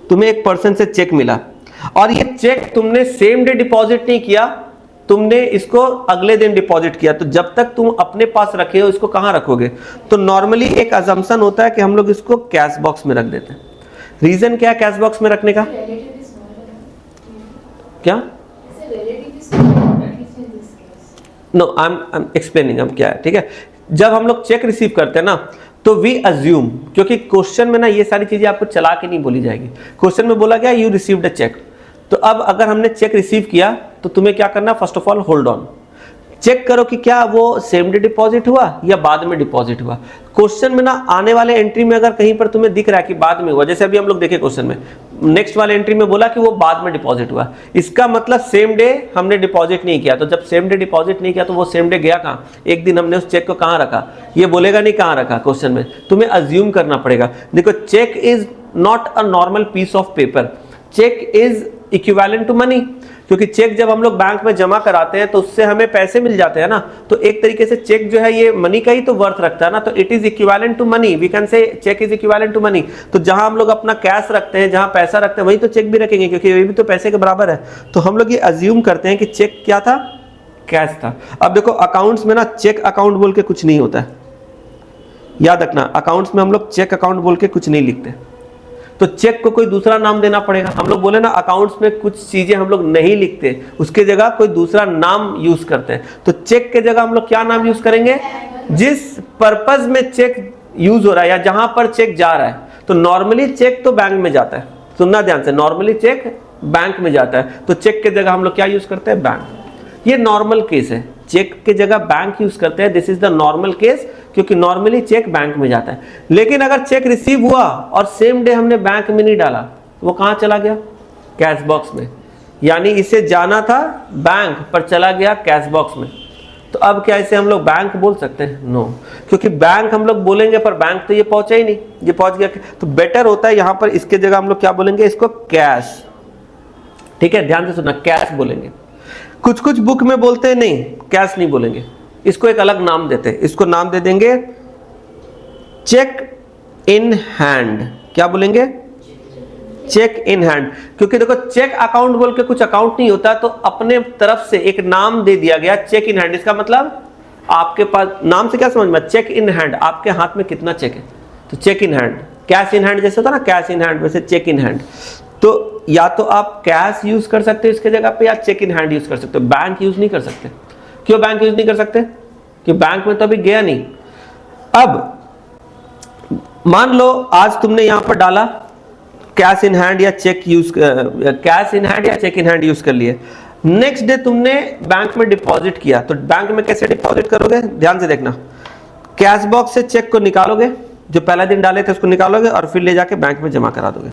तुम्हें एक पर्सन से चेक मिला और ये चेक तुमने सेम डे डिपॉजिट नहीं किया, तुमने इसको अगले दिन डिपॉजिट किया। तो जब तक तुम अपने पास रखे हो, इसको कहां रखोगे? तो नॉर्मली एक अजम्पशन होता है कि हम लोग इसको कैश बॉक्स में रख देते हैं। रीजन क्या है कैश बॉक्स में रखने का? क्या? नो, आई एम एक्सप्लेनिंग अब क्या है, ठीक है। जब हम लोग चेक रिसीव करते हैं ना, तो वी अज्यूम, क्योंकि क्वेश्चन में ना ये सारी चीजें आपको चला के नहीं बोली जाएगी। क्वेश्चन में बोला गया यू रिसीव्ड अ चेक। तो अब अगर हमने चेक रिसीव किया तो तुम्हें क्या करना? First of all hold on, check करो कि क्या वो सेम डे डिपॉजिट हुआ या बाद में डिपॉजिट हुआ। क्वेश्चन में ना आने वाले एंट्री में अगर कहीं पर तुम्हें दिख रहा है कि बाद में हुआ, जैसे अभी हम लोग देखे क्वेश्चन में नेक्स्ट वाले एंट्री में बोला कि वो बाद में डिपॉजिट हुआ, इसका मतलब सेम डे हमने डिपॉजिट नहीं किया। तो जब सेम डे डिपॉजिट नहीं किया तो वो सेम डे गया कहाँ? एक दिन हमने उस चेक को कहाँ रखा? ये बोलेगा नहीं कहाँ रखा क्वेश्चन में, तुम्हें अज्यूम करना पड़ेगा। देखो, cheque is not a normal piece of paper, cheque is equivalent to money. क्योंकि चेक जब हम लोग बैंक में जमा कराते हैं तो उससे हमें पैसे मिल जाते हैं ना, तो एक तरीके से चेक जो है ये मनी का ही तो वर्थ रखता है ना। तो it is equivalent to money, we can say cheque is equivalent to money. तो जहां हम लोग अपना कैश रखते हैं, जहां पैसा रखते हैं, वहीं तो चेक भी रखेंगे, क्योंकि ये भी तो पैसे के बराबर है। तो हम लोग ये अज्यूम करते हैं कि चेक क्या था? कैश था। अब देखो, अकाउंट्स में ना चेक अकाउंट बोल के कुछ नहीं होता है, याद रखना। अकाउंट्स में हम लोग चेक अकाउंट बोल के कुछ नहीं लिखते, तो चेक को कोई दूसरा नाम देना पड़ेगा। हम लोग बोले ना अकाउंट्स में कुछ चीजें हम लोग नहीं लिखते, उसके जगह कोई दूसरा नाम यूज करते हैं। तो चेक के जगह हम लोग क्या नाम यूज करेंगे? जिस पर्पस में चेक यूज हो रहा है या जहां पर चेक जा रहा है। तो नॉर्मली चेक तो बैंक में जाता है, सुनना ध्यान से, नॉर्मली चेक बैंक में जाता है, तो चेक के जगह हम लोग क्या यूज करते हैं? बैंक। ये नॉर्मल केस है, चेक के जगह बैंक यूज करते हैं, this is the normal case, क्योंकि नॉर्मली चेक बैंक में जाता है। लेकिन अगर चेक रिसीव हुआ और सेम डे हमने बैंक में नहीं डाला, तो वो कहां चला गया? कैश बॉक्स में। यानी इसे जाना था बैंक पर चला गया कैश बॉक्स में। तो अब क्या इसे हम लोग बैंक बोल सकते हैं? नो, क्योंकि बैंक हम लोग बोलेंगे पर बैंक तो ये पहुंचा ही नहीं, ये पहुंच गया। तो बेटर होता है यहां पर इसके जगह हम लोग क्या बोलेंगे? इसको कैश। ठीक है, ध्यान से सुनना, कैश बोलेंगे। कुछ कुछ बुक में बोलते हैं नहीं, कैश नहीं बोलेंगे, इसको एक अलग नाम देते हैं, इसको नाम दे देंगे चेक इन हैंड। क्या बोलेंगे? Cheque in hand. क्योंकि देखो चेक अकाउंट बोल के कुछ अकाउंट नहीं होता, तो अपने तरफ से एक नाम दे दिया गया चेक इन हैंड। इसका मतलब आपके पास नाम से क्या समझ में? चेक इन हैंड, आपके हाथ में कितना चेक है, तो cheque in hand. Cash in hand जैसे होता ना, कैश इन हैंड, वैसे चेक इन हैंड। तो या तो आप कैश यूज कर सकते हो इसके जगह पे, या चेक इन हैंड यूज कर सकते हो, बैंक यूज नहीं कर सकते। क्यों बैंक यूज नहीं कर सकते? कि बैंक में तो अभी गया नहीं। अब मान लो आज तुमने यहां पर डाला कैश इन हैंड या cheque use, cash in hand या चेक इन हैंड यूज कर लिए। नेक्स्ट डे तुमने बैंक में डिपॉजिट किया, तो बैंक में कैसे डिपॉजिट करोगे? ध्यान से देखना, कैश बॉक्स से चेक को निकालोगे, जो पहला दिन डाले थे उसको निकालोगे और फिर ले जाके बैंक में जमा करा दोगे।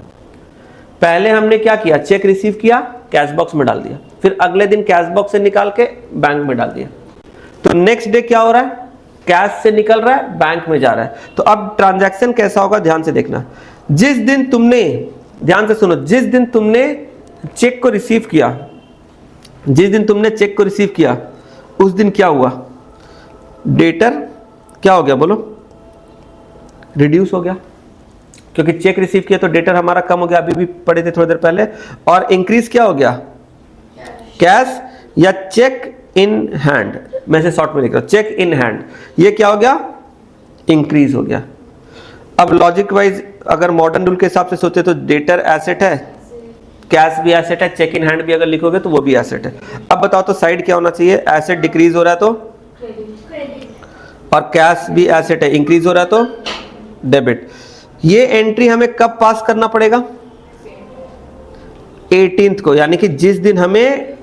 पहले हमने क्या किया? चेक रिसीव किया, कैश बॉक्स में डाल दिया, फिर अगले दिन कैश बॉक्स से निकाल के बैंक में डाल दिया। तो नेक्स्ट डे क्या हो रहा है? कैश से निकल रहा है, बैंक में जा रहा है। तो अब ट्रांजैक्शन कैसा होगा? ध्यान से देखना, जिस दिन तुमने, ध्यान से सुनो, जिस दिन तुमने चेक को रिसीव किया, जिस दिन तुमने चेक को रिसीव किया उस दिन क्या हुआ? डेटर क्या हो गया? बोलो, रिड्यूस हो गया, क्योंकि चेक रिसीव किया तो डेटर हमारा कम हो गया, अभी भी पढ़े थे थोड़ी देर पहले। और इंक्रीज क्या हो गया? कैश या चेक इन हैंड, मैं इसे शॉर्ट में लिख रहा हूं, चेक इन हैंड, ये क्या हो गया? इंक्रीज हो गया। अब लॉजिक वाइज अगर मॉडर्न रूल के हिसाब से सोचे तो डेटर एसेट है, कैश भी एसेट है, चेक इन हैंड भी अगर लिखोगे तो वो भी एसेट है। अब बताओ तो साइड क्या होना चाहिए? एसेट डिक्रीज हो रहा है तो और कैश भी एसेट है, इंक्रीज हो रहा है तो डेबिट। ये एंट्री हमें कब पास करना पड़ेगा? 18th को, यानी कि जिस दिन हमें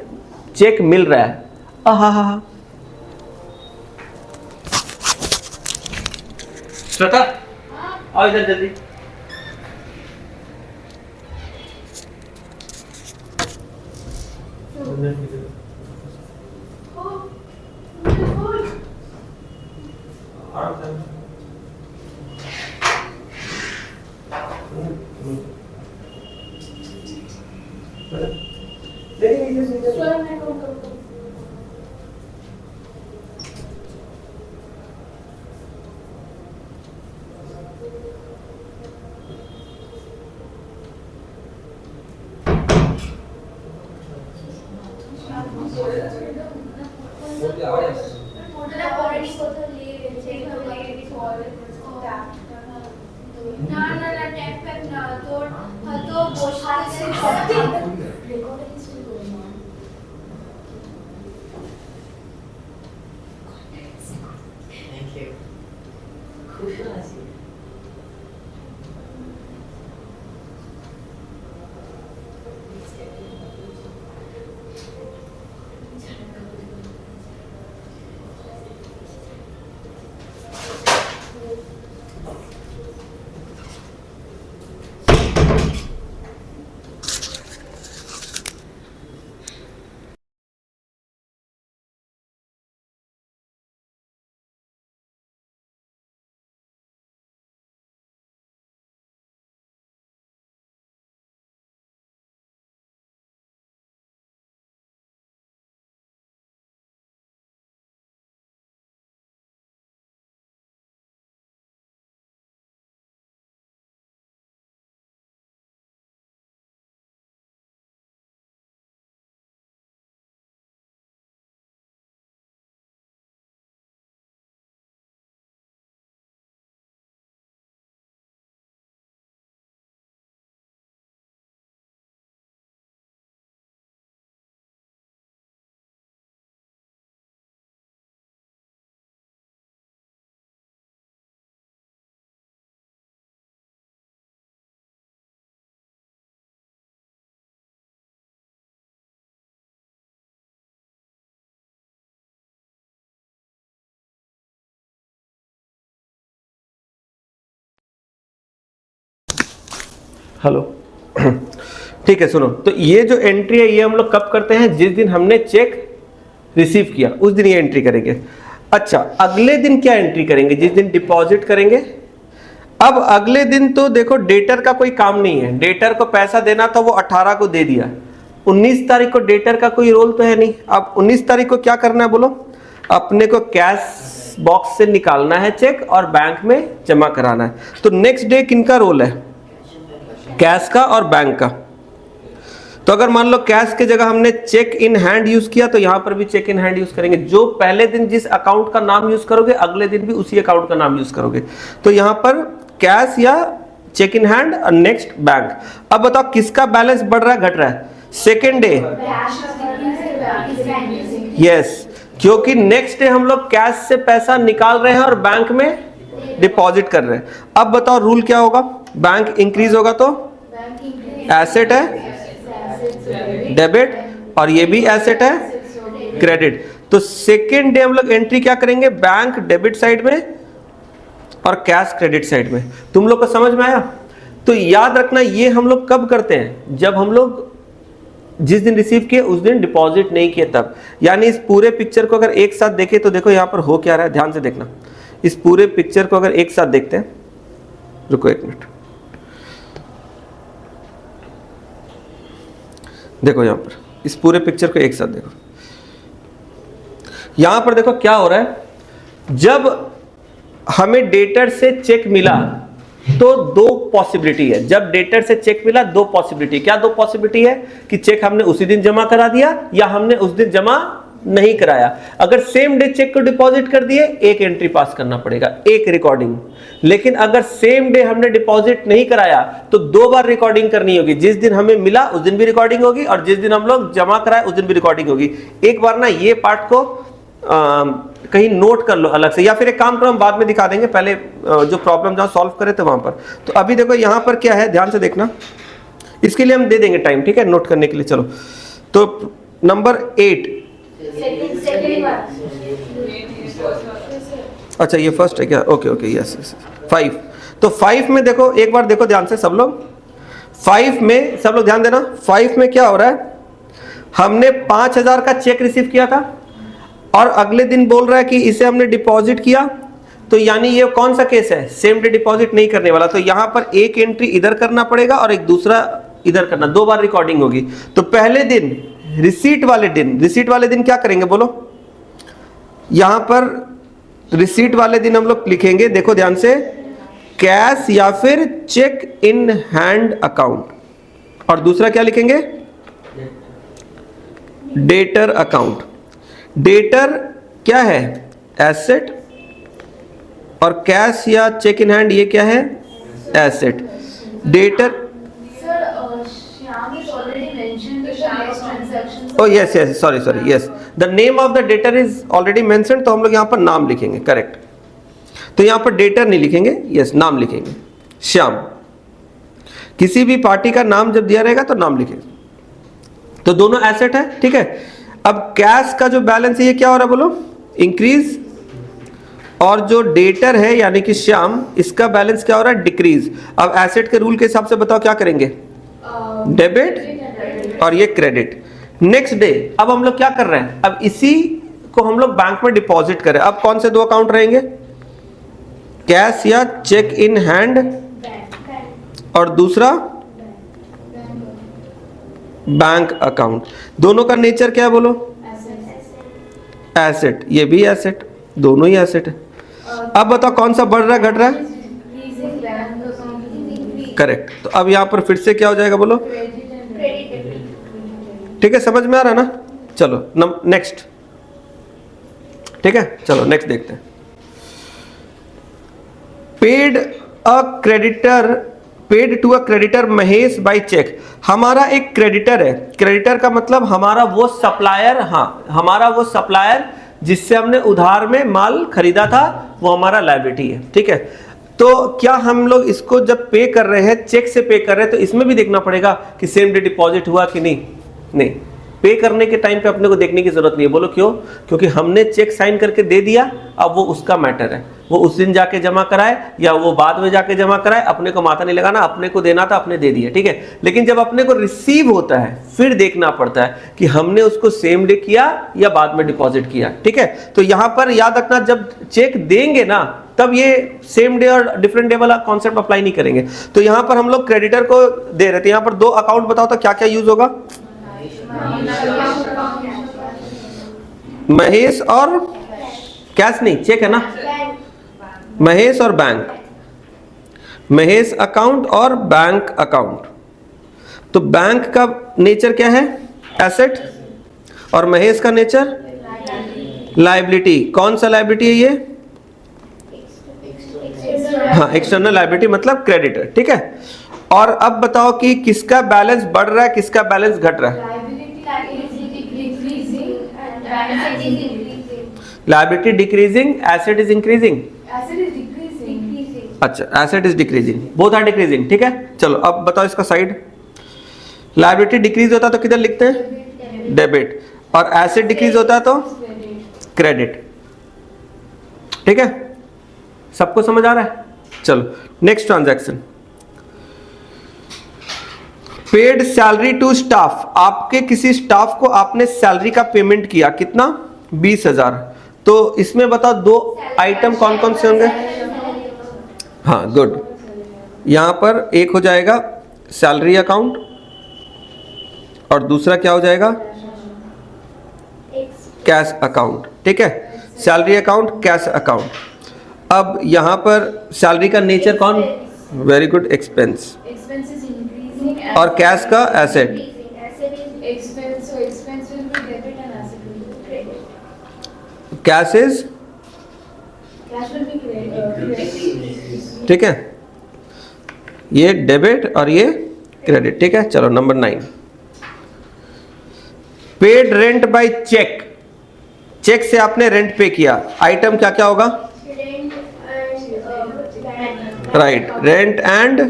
चेक मिल रहा है। हा श्वेता आओ इधर जल्दी। हेलो ठीक है, सुनो, तो ये जो एंट्री है ये हम लोग कब करते हैं? जिस दिन हमने चेक रिसीव किया उस दिन ये एंट्री करेंगे। अच्छा, अगले दिन क्या एंट्री करेंगे? जिस दिन डिपॉजिट करेंगे। अब अगले दिन तो देखो डेटर का कोई काम नहीं है, डेटर को पैसा देना था वो 18 को दे दिया, 19 तारीख को डेटर का कोई रोल तो है नहीं। अब 19 तारीख को क्या करना है बोलो? अपने को कैश बॉक्स से निकालना है चेक और बैंक में जमा कराना है। तो नेक्स्ट डे किनका रोल है? कैश का और बैंक का। तो अगर मान लो कैश के जगह हमने चेक इन हैंड यूज किया तो यहां पर भी चेक इन हैंड यूज करेंगे। जो पहले दिन जिस अकाउंट का नाम यूज करोगे अगले दिन भी उसी अकाउंट का नाम यूज करोगे। तो यहां पर कैश या चेक इन हैंड और नेक्स्ट बैंक। अब बताओ किसका बैलेंस बढ़ रहा है घट रहा है? Second day. यस, क्योंकि नेक्स्ट डे हम लोग कैश से पैसा निकाल रहे हैं और बैंक में डिपॉजिट कर रहे हैं। अब बताओ रूल क्या होगा? बैंक इंक्रीज होगा तो एसेट है डेबिट, और ये भी एसेट है क्रेडिट। तो सेकेंड डे हम लोग एंट्री क्या करेंगे? बैंक डेबिट साइड में और कैश क्रेडिट साइड में। तुम लोग को समझ में आया? तो याद रखना ये हम लोग कब करते हैं? जब हम लोग जिस दिन रिसीव किए उस दिन डिपॉजिट नहीं किए तब। यानी इस पूरे पिक्चर को अगर एक साथ देखें तो देखो यहां पर हो क्या रहा है, ध्यान से देखना। इस पूरे पिक्चर को अगर एक साथ देखते हैं, रुको एक मिनट, देखो यहां पर इस पूरे पिक्चर को एक साथ देखो। यहां पर देखो क्या हो रहा है। जब हमें डेटर से चेक मिला तो दो पॉसिबिलिटी है। जब डेटर से चेक मिला दो पॉसिबिलिटी। क्या दो पॉसिबिलिटी है? कि चेक हमने उसी दिन जमा करा दिया या हमने उस दिन जमा नहीं कराया। अगर सेम डे चेक को डिपॉजिट कर दिए एक एंट्री पास करना पड़ेगा, एक रिकॉर्डिंग। लेकिन अगर सेम डे हमने डिपॉजिट नहीं कराया तो दो बार रिकॉर्डिंग करनी होगी। जिस दिन हमें मिला उस दिन भी रिकॉर्डिंग होगी और जिस दिन हम लोग जमा कराए उस दिन भी रिकॉर्डिंग होगी। एक बार ना ये पार्ट को कहीं नोट कर लो अलग से, या फिर एक काम करो हम बाद में दिखा देंगे, पहले जो प्रॉब्लम जहां सॉल्व करे थे वहां पर। तो अभी देखो यहां पर क्या है, ध्यान से देखना। इसके लिए हम दे देंगे टाइम, ठीक है, नोट करने के लिए। चलो तो नंबर 8। अच्छा ये फर्स्ट है क्या? Okay okay, yes 5। तो 5 में देखो, एक बार देखो ध्यान से सब लोग। 5 में सब लोग ध्यान देना। 5 में क्या हो रहा है? हमने 5000 का चेक रिसीव किया था और अगले दिन बोल रहा है कि इसे हमने डिपॉजिट किया। तो यानी ये कौन सा केस है? सेम डे डिपॉजिट नहीं करने वाला। तो यहां पर एक एंट्री इधर करना पड़ेगा और एक दूसरा इधर करना, दो बार रिकॉर्डिंग होगी। तो पहले दिन रिसीट वाले दिन क्या करेंगे बोलो? यहां पर रिसीट वाले दिन हम लोग लिखेंगे, देखो ध्यान से, कैश या फिर चेक इन हैंड अकाउंट। और दूसरा क्या लिखेंगे? Debtor account. डेटर क्या है? एसेट, और कैश या चेक इन हैंड ये क्या है? Asset. Debtor, oh yes sorry yes, the name of the debtor is already mentioned, तो हम लोग यहाँ पर नाम लिखेंगे, करेक्ट। तो यहाँ पर डेटर नहीं लिखेंगे, यस नाम लिखेंगे, श्याम। किसी भी पार्टी का नाम जब दिया रहेगा तो नाम लिखेंगे। तो दोनों एसेट है, ठीक है। अब कैश का जो बैलेंस है ये क्या हो रहा है बोलो? इंक्रीज। और जो डेटर है यानी कि श्याम, इसका बैलेंस क्या हो रहा है? डिक्रीज। अब एसेट के रूल के हिसाब से बताओ क्या करेंगे? डेबिट और ये क्रेडिट। नेक्स्ट डे अब हम लोग क्या कर रहे हैं? अब इसी को हम लोग बैंक में डिपॉजिट करें। अब कौन से दो अकाउंट रहेंगे? कैश या चेक इन हैंड, और दूसरा बैंक अकाउंट। दोनों का नेचर क्या है बोलो? एसेट। ये भी एसेट, दोनों ही एसेट है। अब बताओ कौन सा बढ़ रहा है घट रहा है? करेक्ट। तो अब यहां पर फिर से क्या हो जाएगा बोलो? ठीक है, समझ में आ रहा है ना? चलो नेक्स्ट, ठीक है, चलो नेक्स्ट देखते हैं। Paid to a creditor Mahesh by cheque. हमारा एक क्रेडिटर है। क्रेडिटर का मतलब हमारा वो सप्लायर, हाँ हमारा वो सप्लायर जिससे हमने उधार में माल खरीदा था, वो हमारा लायबिलिटी है, ठीक है। तो क्या हम लोग इसको जब पे कर रहे हैं, चेक से पे कर रहे हैं, तो इसमें भी देखना पड़ेगा कि सेम डे डिपॉजिट हुआ कि नहीं। पे करने के टाइम पे अपने को देखने की जरूरत नहीं है। बोलो क्यों? क्योंकि हमने चेक साइन करके दे दिया, अब वो उसका मैटर है, वो उस दिन जाके जमा कराए या वो बाद में जाके जमा कराए, अपने को माथा नहीं लगाना, अपने को देना था, अपने दे दिया, ठीक है। लेकिन जब अपने को रिसीव होता है फिर देखना पड़ता है कि हमने उसको सेम डे किया या बाद में डिपॉजिट किया, ठीक है। तो यहां पर याद रखना, जब चेक देंगे ना तब ये सेम डे और डिफरेंट डे वाला कॉन्सेप्ट अप्लाई नहीं करेंगे। तो यहां पर हम लोग क्रेडिटर को दे रहे थे, यहां पर दो अकाउंट बताओ तो क्या क्या यूज होगा? महेश और कैश नहीं, चेक है ना, महेश और बैंक, महेश अकाउंट और बैंक अकाउंट। तो बैंक का नेचर क्या है? एसेट, और महेश का नेचर लायबिलिटी। कौन सा लायबिलिटी है ये? हाँ, एक्सटर्नल लायबिलिटी मतलब क्रेडिटर, ठीक है। और अब बताओ कि किसका बैलेंस बढ़ रहा है, किसका बैलेंस घट रहा है? Liability decreasing, asset is increasing. अच्छा, asset is decreasing, both are decreasing, ठीक है। चलो अब बताओ इसका साइड। लायबिलिटी डिक्रीज होता तो किधर लिखते हैं? डेबिट। और एसेट डिक्रीज होता तो क्रेडिट, ठीक है। सबको समझ आ रहा है? चलो next transaction, paid salary to staff. आपके किसी स्टाफ को आपने सैलरी का पेमेंट किया, कितना? 20,000। तो इसमें बताओ दो आइटम कौन कौन से होंगे? हाँ, गुड। यहां पर एक हो जाएगा सैलरी अकाउंट और दूसरा क्या हो जाएगा? कैश अकाउंट, ठीक है। Salary account, cash account. अब यहां पर सैलरी का नेचर कौन? Very good, expense. और कैश का एसेट। कैश इज, ठीक है, ये डेबिट और ये क्रेडिट, ठीक है। चलो number 9, paid rent by cheque. Cheque से आपने रेंट पे किया, आइटम क्या क्या होगा? राइट, रेंट एंड,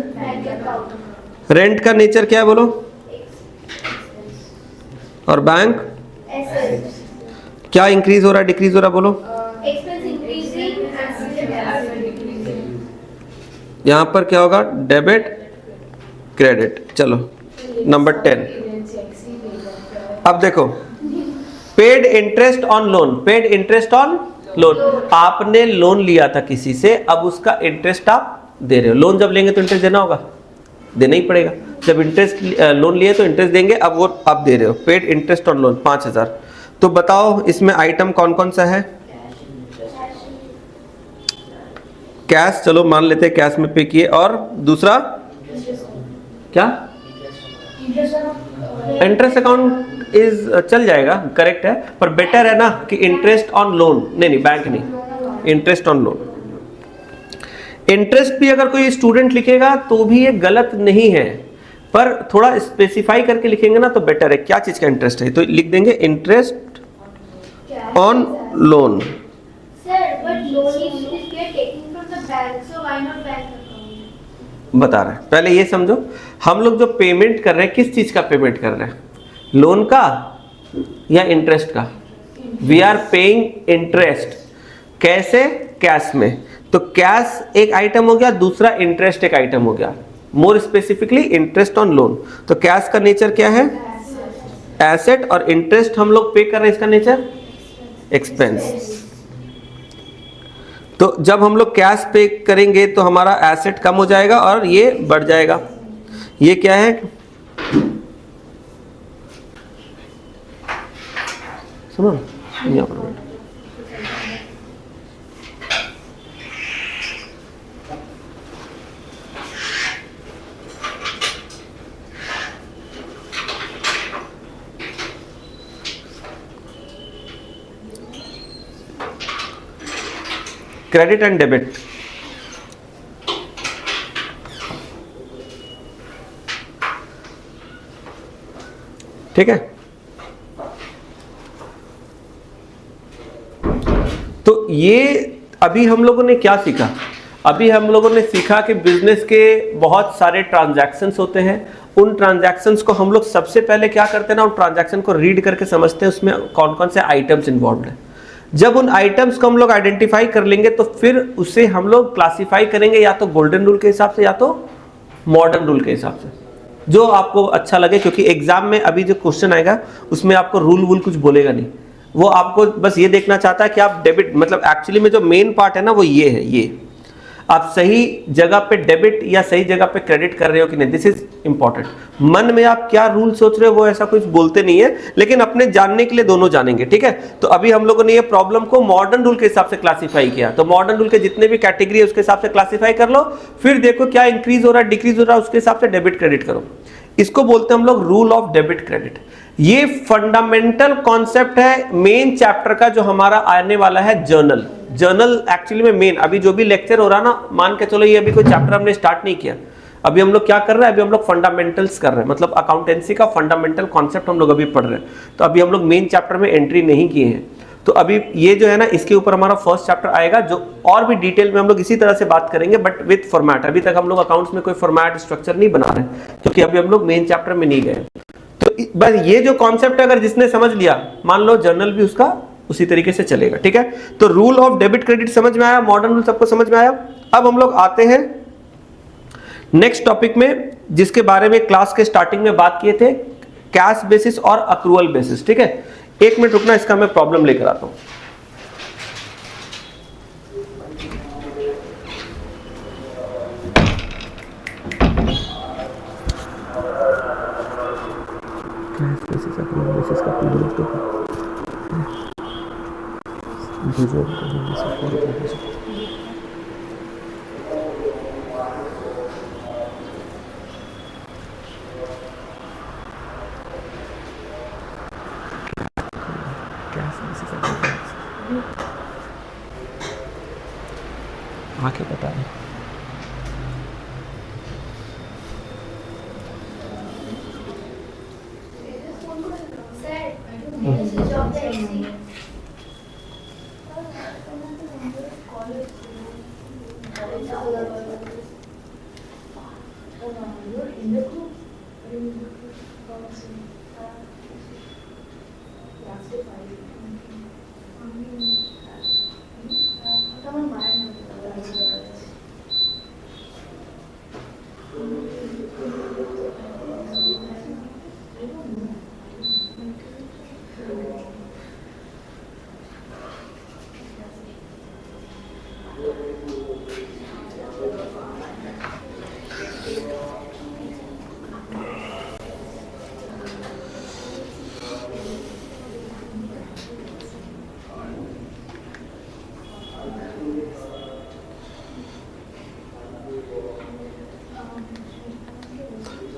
रेंट का नेचर क्या है बोलो? और बैंक क्या इंक्रीज हो रहा है, डिक्रीज हो रहा है बोलो? यहां पर क्या होगा? Debit, credit. चलो नंबर 10, अब देखो, paid interest on loan. Paid interest on loan, आपने लोन लिया था किसी से, अब उसका इंटरेस्ट आप दे रहे हो। लोन जब लेंगे तो इंटरेस्ट देना होगा, देना ही पड़ेगा। जब इंटरेस्ट लोन लिए तो इंटरेस्ट देंगे, अब वो आप दे रहे हो। Paid interest on loan 5,000। तो बताओ इसमें आइटम कौन कौन सा है? कैश, चलो मान लेते हैं कैश में पे किए। और दूसरा क्या? इंटरेस्ट अकाउंट इज चल जाएगा, करेक्ट है, पर बेटर है ना कि इंटरेस्ट ऑन लोन। नहीं, बैंक नहीं, इंटरेस्ट ऑन लोन। इंटरेस्ट भी अगर कोई स्टूडेंट लिखेगा तो भी ये गलत नहीं है, पर थोड़ा स्पेसिफाई करके लिखेंगे ना तो बेटर है। क्या चीज का इंटरेस्ट है? तो लिख देंगे इंटरेस्ट ऑन लोन। बता रहे हैं, पहले ये समझो, हम लोग जो पेमेंट कर रहे हैं किस चीज का पेमेंट कर रहे हैं? लोन का या इंटरेस्ट का? We are paying interest. कैसे? कैश में। तो कैश एक आइटम हो गया, दूसरा इंटरेस्ट एक आइटम हो गया, more specifically interest on loan. तो कैश का नेचर क्या है? एसेट। और इंटरेस्ट हम लोग पे कर रहे हैं, इसका नेचर एक्सपेंस। तो जब हम लोग कैश पे करेंगे तो हमारा एसेट कम हो जाएगा और ये बढ़ जाएगा। ये क्या है? सुनो यहाँ पर क्रेडिट एंड डेबिट। ठीक है, तो ये अभी हम लोगों ने क्या सीखा? अभी हम लोगों ने सीखा कि बिजनेस के बहुत सारे ट्रांजैक्शंस होते हैं। उन ट्रांजैक्शंस को हम लोग सबसे पहले क्या करते हैं ना, उन ट्रांजैक्शन को रीड करके समझते हैं उसमें कौन कौन से आइटम्स इन्वॉल्व हैं। जब उन आइटम्स को हम लोग आइडेंटिफाई कर लेंगे तो फिर उसे हम लोग क्लासिफाई करेंगे या तो गोल्डन रूल के हिसाब से या तो मॉडर्न रूल के हिसाब से, जो आपको अच्छा लगे। क्योंकि एग्जाम में अभी जो क्वेश्चन आएगा उसमें आपको रूल वूल कुछ बोलेगा नहीं, वो आपको बस ये देखना चाहता है कि आप डेबिट, मतलब एक्चुअली में जो मेन पार्ट है ना वो ये है, ये आप सही जगह पे डेबिट या सही जगह पे क्रेडिट कर रहे हो कि नहीं, दिस इज इंपॉर्टेंट। मन में आप क्या रूल सोच रहे हो वो ऐसा कुछ बोलते नहीं है, लेकिन अपने जानने के लिए दोनों जानेंगे, ठीक है। तो अभी हम लोगों ने ये प्रॉब्लम को मॉडर्न रूल के हिसाब से क्लासिफाई किया, तो मॉडर्न रूल के जितने भी कैटेगरी है उसके हिसाब से क्लासिफाई कर लो, फिर देखो क्या इंक्रीज हो रहा है डिक्रीज हो रहा है, उसके हिसाब से डेबिट क्रेडिट करो। इसको बोलते हैं हम लोग रूल ऑफ डेबिट क्रेडिट। ये फंडामेंटल कॉन्सेप्ट है मेन चैप्टर का जो हमारा आने वाला है जर्नल। जर्नल एक्चुअली में मेन, अभी जो भी लेक्चर हो रहा ना, मान के चलो ये अभी कोई चैप्टर हमने स्टार्ट नहीं किया, अभी हम लोग क्या कर रहे हैं, अभी हम लोग फंडामेंटल्स कर रहे हैं, मतलब अकाउंटेंसी का फंडामेंटल कॉन्सेप्ट हम लोग अभी पढ़ रहे हैं। तो अभी हम लोग मेन चैप्टर में एंट्री नहीं किए हैं, तो अभी ये जो है ना इसके ऊपर हमारा फर्स्ट चैप्टर आएगा, जो और भी डिटेल में हम लोग इसी तरह से बात करेंगे बट विद फॉर्मेट। अभी तक हम लोग अकाउंट्स में कोई फॉर्मेट स्ट्रक्चर नहीं बना रहे क्योंकि अभी हम लोग मेन चैप्टर में नहीं गए। तो बस ये जो कॉन्सेप्ट अगर जिसने समझ लिया, मान लो जर्नल भी उसका उसी तरीके से चलेगा, ठीक है। तो रूल ऑफ डेबिट क्रेडिट समझ में आया, मॉडर्न रूल सबको समझ में आया। अब हम लोग आते हैं नेक्स्ट टॉपिक में, जिसके बारे में क्लास के स्टार्टिंग में बात किए थे, कैश बेसिस और अक्रूवल बेसिस, ठीक है। एक मिनट रुकना, इसका मैं प्रॉब्लम लेकर आता हूं। आके बता रहे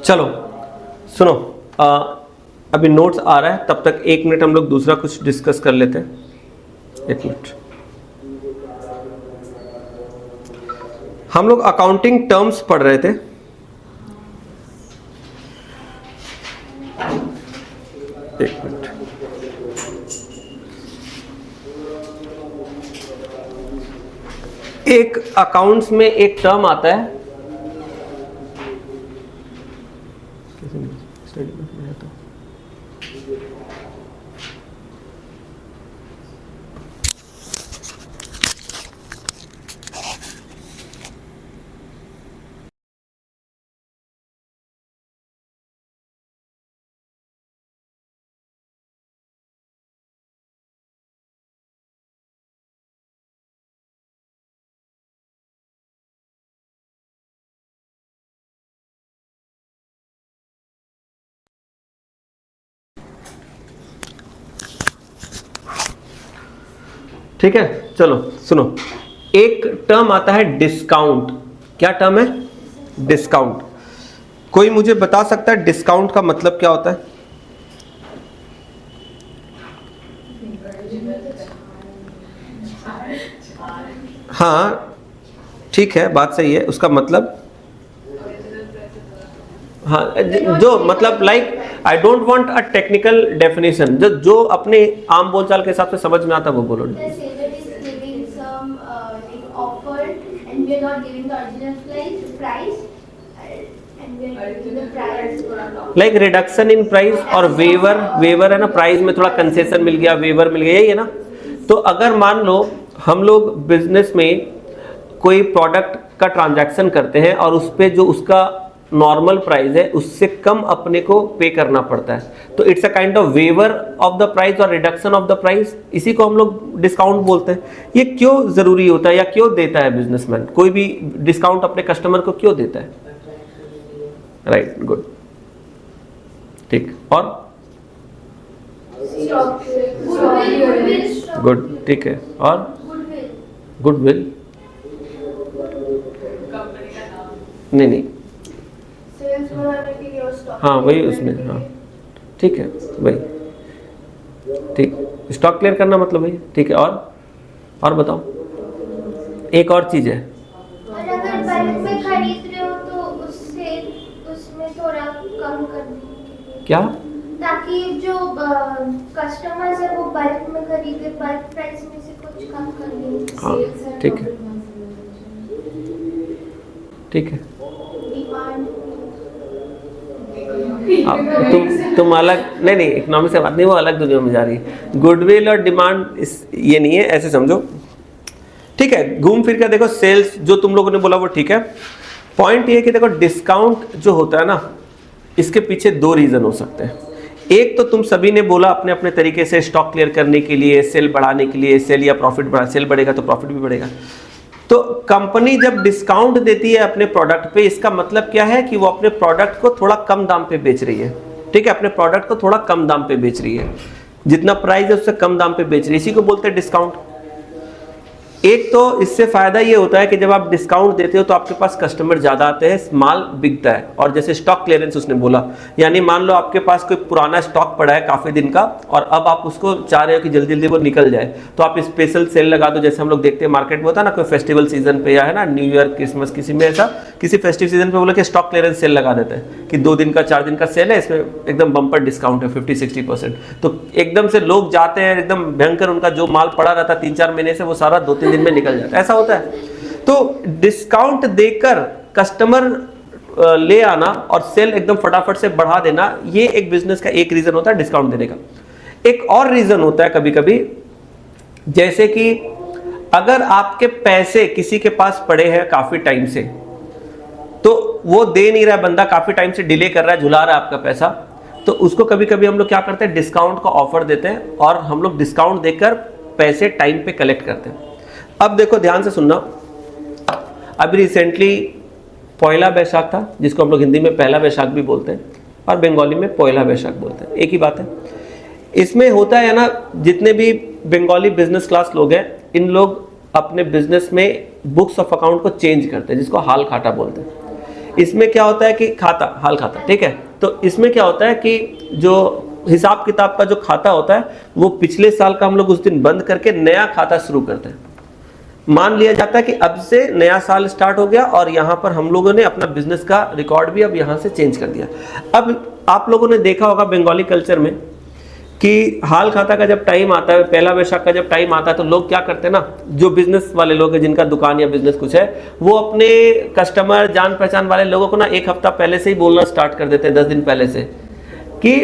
चलो सुनो, अभी नोट्स आ रहा है, तब तक एक मिनट हम लोग दूसरा कुछ डिस्कस कर लेते हैं। एक मिनट, हम लोग अकाउंटिंग टर्म्स पढ़ रहे थे। एक मिनट, एक अकाउंट्स में एक टर्म आता है, ठीक है। चलो सुनो, एक टर्म आता है डिस्काउंट। क्या टर्म है? डिस्काउंट। कोई मुझे बता सकता है डिस्काउंट का मतलब क्या होता है? हाँ ठीक है, बात सही है, उसका मतलब हाँ, जो मतलब like I don't want a technical definition, जो अपने आम बोलचाल के हिसाब से समझ में आता वो बोलो। and we are not giving the original price, and we are giving the price. Like reduction in price और वेवर है ना, प्राइस में थोड़ा कंसेशन मिल गया, वेवर मिल गया, यही है ना। तो अगर मान लो हम लोग बिजनेस में कोई प्रोडक्ट का ट्रांजैक्शन करते हैं और उस पे जो उसका नॉर्मल प्राइस है उससे कम अपने को पे करना पड़ता है, तो it's a kind of waiver of the price और रिडक्शन ऑफ द प्राइस, इसी को हम लोग डिस्काउंट बोलते हैं। ये क्यों जरूरी होता है या क्यों देता है बिजनेसमैन, कोई भी डिस्काउंट अपने कस्टमर को क्यों देता है? राइट, गुड, ठीक, और गुड, ठीक है, और गुडविल, नहीं, हाँ वही उसमें, हाँ ठीक है वही, ठीक, स्टॉक क्लियर करना मतलब वही, ठीक है, और बताओ, एक और चीज है। और अगर बल्क में खरीद रहे हो तो उसमें थोड़ा कम कर देंगे क्या? ताकि जो कस्टमर्स है वो बल्क में खरीदे, बल्क प्राइस में से कुछ कम कर देंगे। हाँ ठीक है, ठीक है। तुम अलग, नहीं इकोनॉमिक्स से बात नहीं, वो अलग दुनिया में जा रही है। गुडविल और डिमांड ये नहीं है, ऐसे समझो, ठीक है। घूम फिर कर देखो, सेल्स जो तुम लोगों ने बोला वो ठीक है। पॉइंट ये कि देखो डिस्काउंट जो होता है ना, इसके पीछे दो रीजन हो सकते हैं। एक तो तुम सभी ने बोला अपने अपने तरीके से, स्टॉक क्लियर करने के लिए, सेल बढ़ाने के लिए, सेल या प्रॉफिट बढ़ा, सेल बढ़ेगा तो प्रॉफिट भी बढ़ेगा। तो कंपनी जब डिस्काउंट देती है अपने प्रोडक्ट पे, इसका मतलब क्या है कि वो अपने प्रोडक्ट को थोड़ा कम दाम पे बेच रही है, ठीक है, अपने प्रोडक्ट को थोड़ा कम दाम पे बेच रही है, जितना प्राइस है उससे कम दाम पे बेच रही है, इसी को बोलते हैं डिस्काउंट। एक तो इससे फायदा ये होता है कि जब आप डिस्काउंट देते हो तो आपके पास कस्टमर ज्यादा आते हैं, माल बिकता है। और जैसे स्टॉक क्लियरेंस उसने बोला, यानी मान लो आपके पास कोई पुराना स्टॉक पड़ा है काफी दिन का और अब आप उसको चाह रहे हो कि जल्दी जल्दी वो निकल जाए, तो आप स्पेशल सेल लगा दो। जैसे हम लोग देखते हैं मार्केट में होता है ना, कोई फेस्टिवल सीजन पे या है ना, न्यू ईयर, क्रिसमस, किसी में ऐसा किसी फेस्टिव सीजन पे बोला कि स्टॉक क्लियरेंस सेल लगा देते हैं कि 2 दिन का 4 दिन का सेल है, इसमें एकदम बम्पर डिस्काउंट है 50-60%। तो एकदम से लोग जाते हैं, एकदम भयंकर, उनका जो माल पड़ा रहता है 3-4 महीने से वो सारा 2-3 दिन में निकल जाता है, ऐसा होता है। तो डिस्काउंट देकर कस्टमर ले आना और सेल एकदम फटाफट से बढ़ा देना, ये एक बिजनेस का एक रीजन होता है डिस्काउंट देने का। एक और रीजन होता है कभी कभी, जैसे कि अगर आपके पैसे किसी के पास पड़े हैं काफी टाइम से, तो वो दे नहीं रहा है, बंदा काफी टाइम से डिले कर रहा है, झुला रहा है आपका पैसा, तो उसको कभी कभी हम लोग क्या करते हैं, डिस्काउंट का ऑफर देते हैं और हम लोग डिस्काउंट देकर पैसे टाइम पे कलेक्ट करते हैं। अब देखो ध्यान से सुनना, अभी रिसेंटली पहला बैसाख था, जिसको हम लोग हिंदी में पहला बैसाख भी बोलते हैं और बंगाली में पहला बैसाख बोलते हैं, एक ही बात है। इसमें होता है ना, जितने भी बंगाली बिजनेस क्लास लोग हैं, इन लोग अपने बिजनेस में बुक्स ऑफ अकाउंट को चेंज करते हैं, जिसको हाल खाता बोलते हैं। इसमें क्या होता है कि खाता, हाल खाता, ठीक है। तो इसमें क्या होता है कि जो हिसाब किताब का जो खाता होता है वो पिछले साल का हम लोग उस दिन बंद करके नया खाता शुरू करते हैं। मान लिया जाता है कि अब से नया साल स्टार्ट हो गया और यहाँ पर हम लोगों ने अपना बिजनेस का रिकॉर्ड भी अब यहाँ से चेंज कर दिया। अब आप लोगों ने देखा होगा बंगाली कल्चर में कि हाल खाता का जब टाइम आता है, पहला बैसाख का जब टाइम आता है, तो लोग क्या करते हैं ना, जो बिजनेस वाले लोग हैं, जिनका दुकान या बिजनेस कुछ है, वो अपने कस्टमर, जान पहचान वाले लोगों को ना 1 हफ्ता पहले से ही बोलना स्टार्ट कर देते हैं, 10 दिन पहले से, कि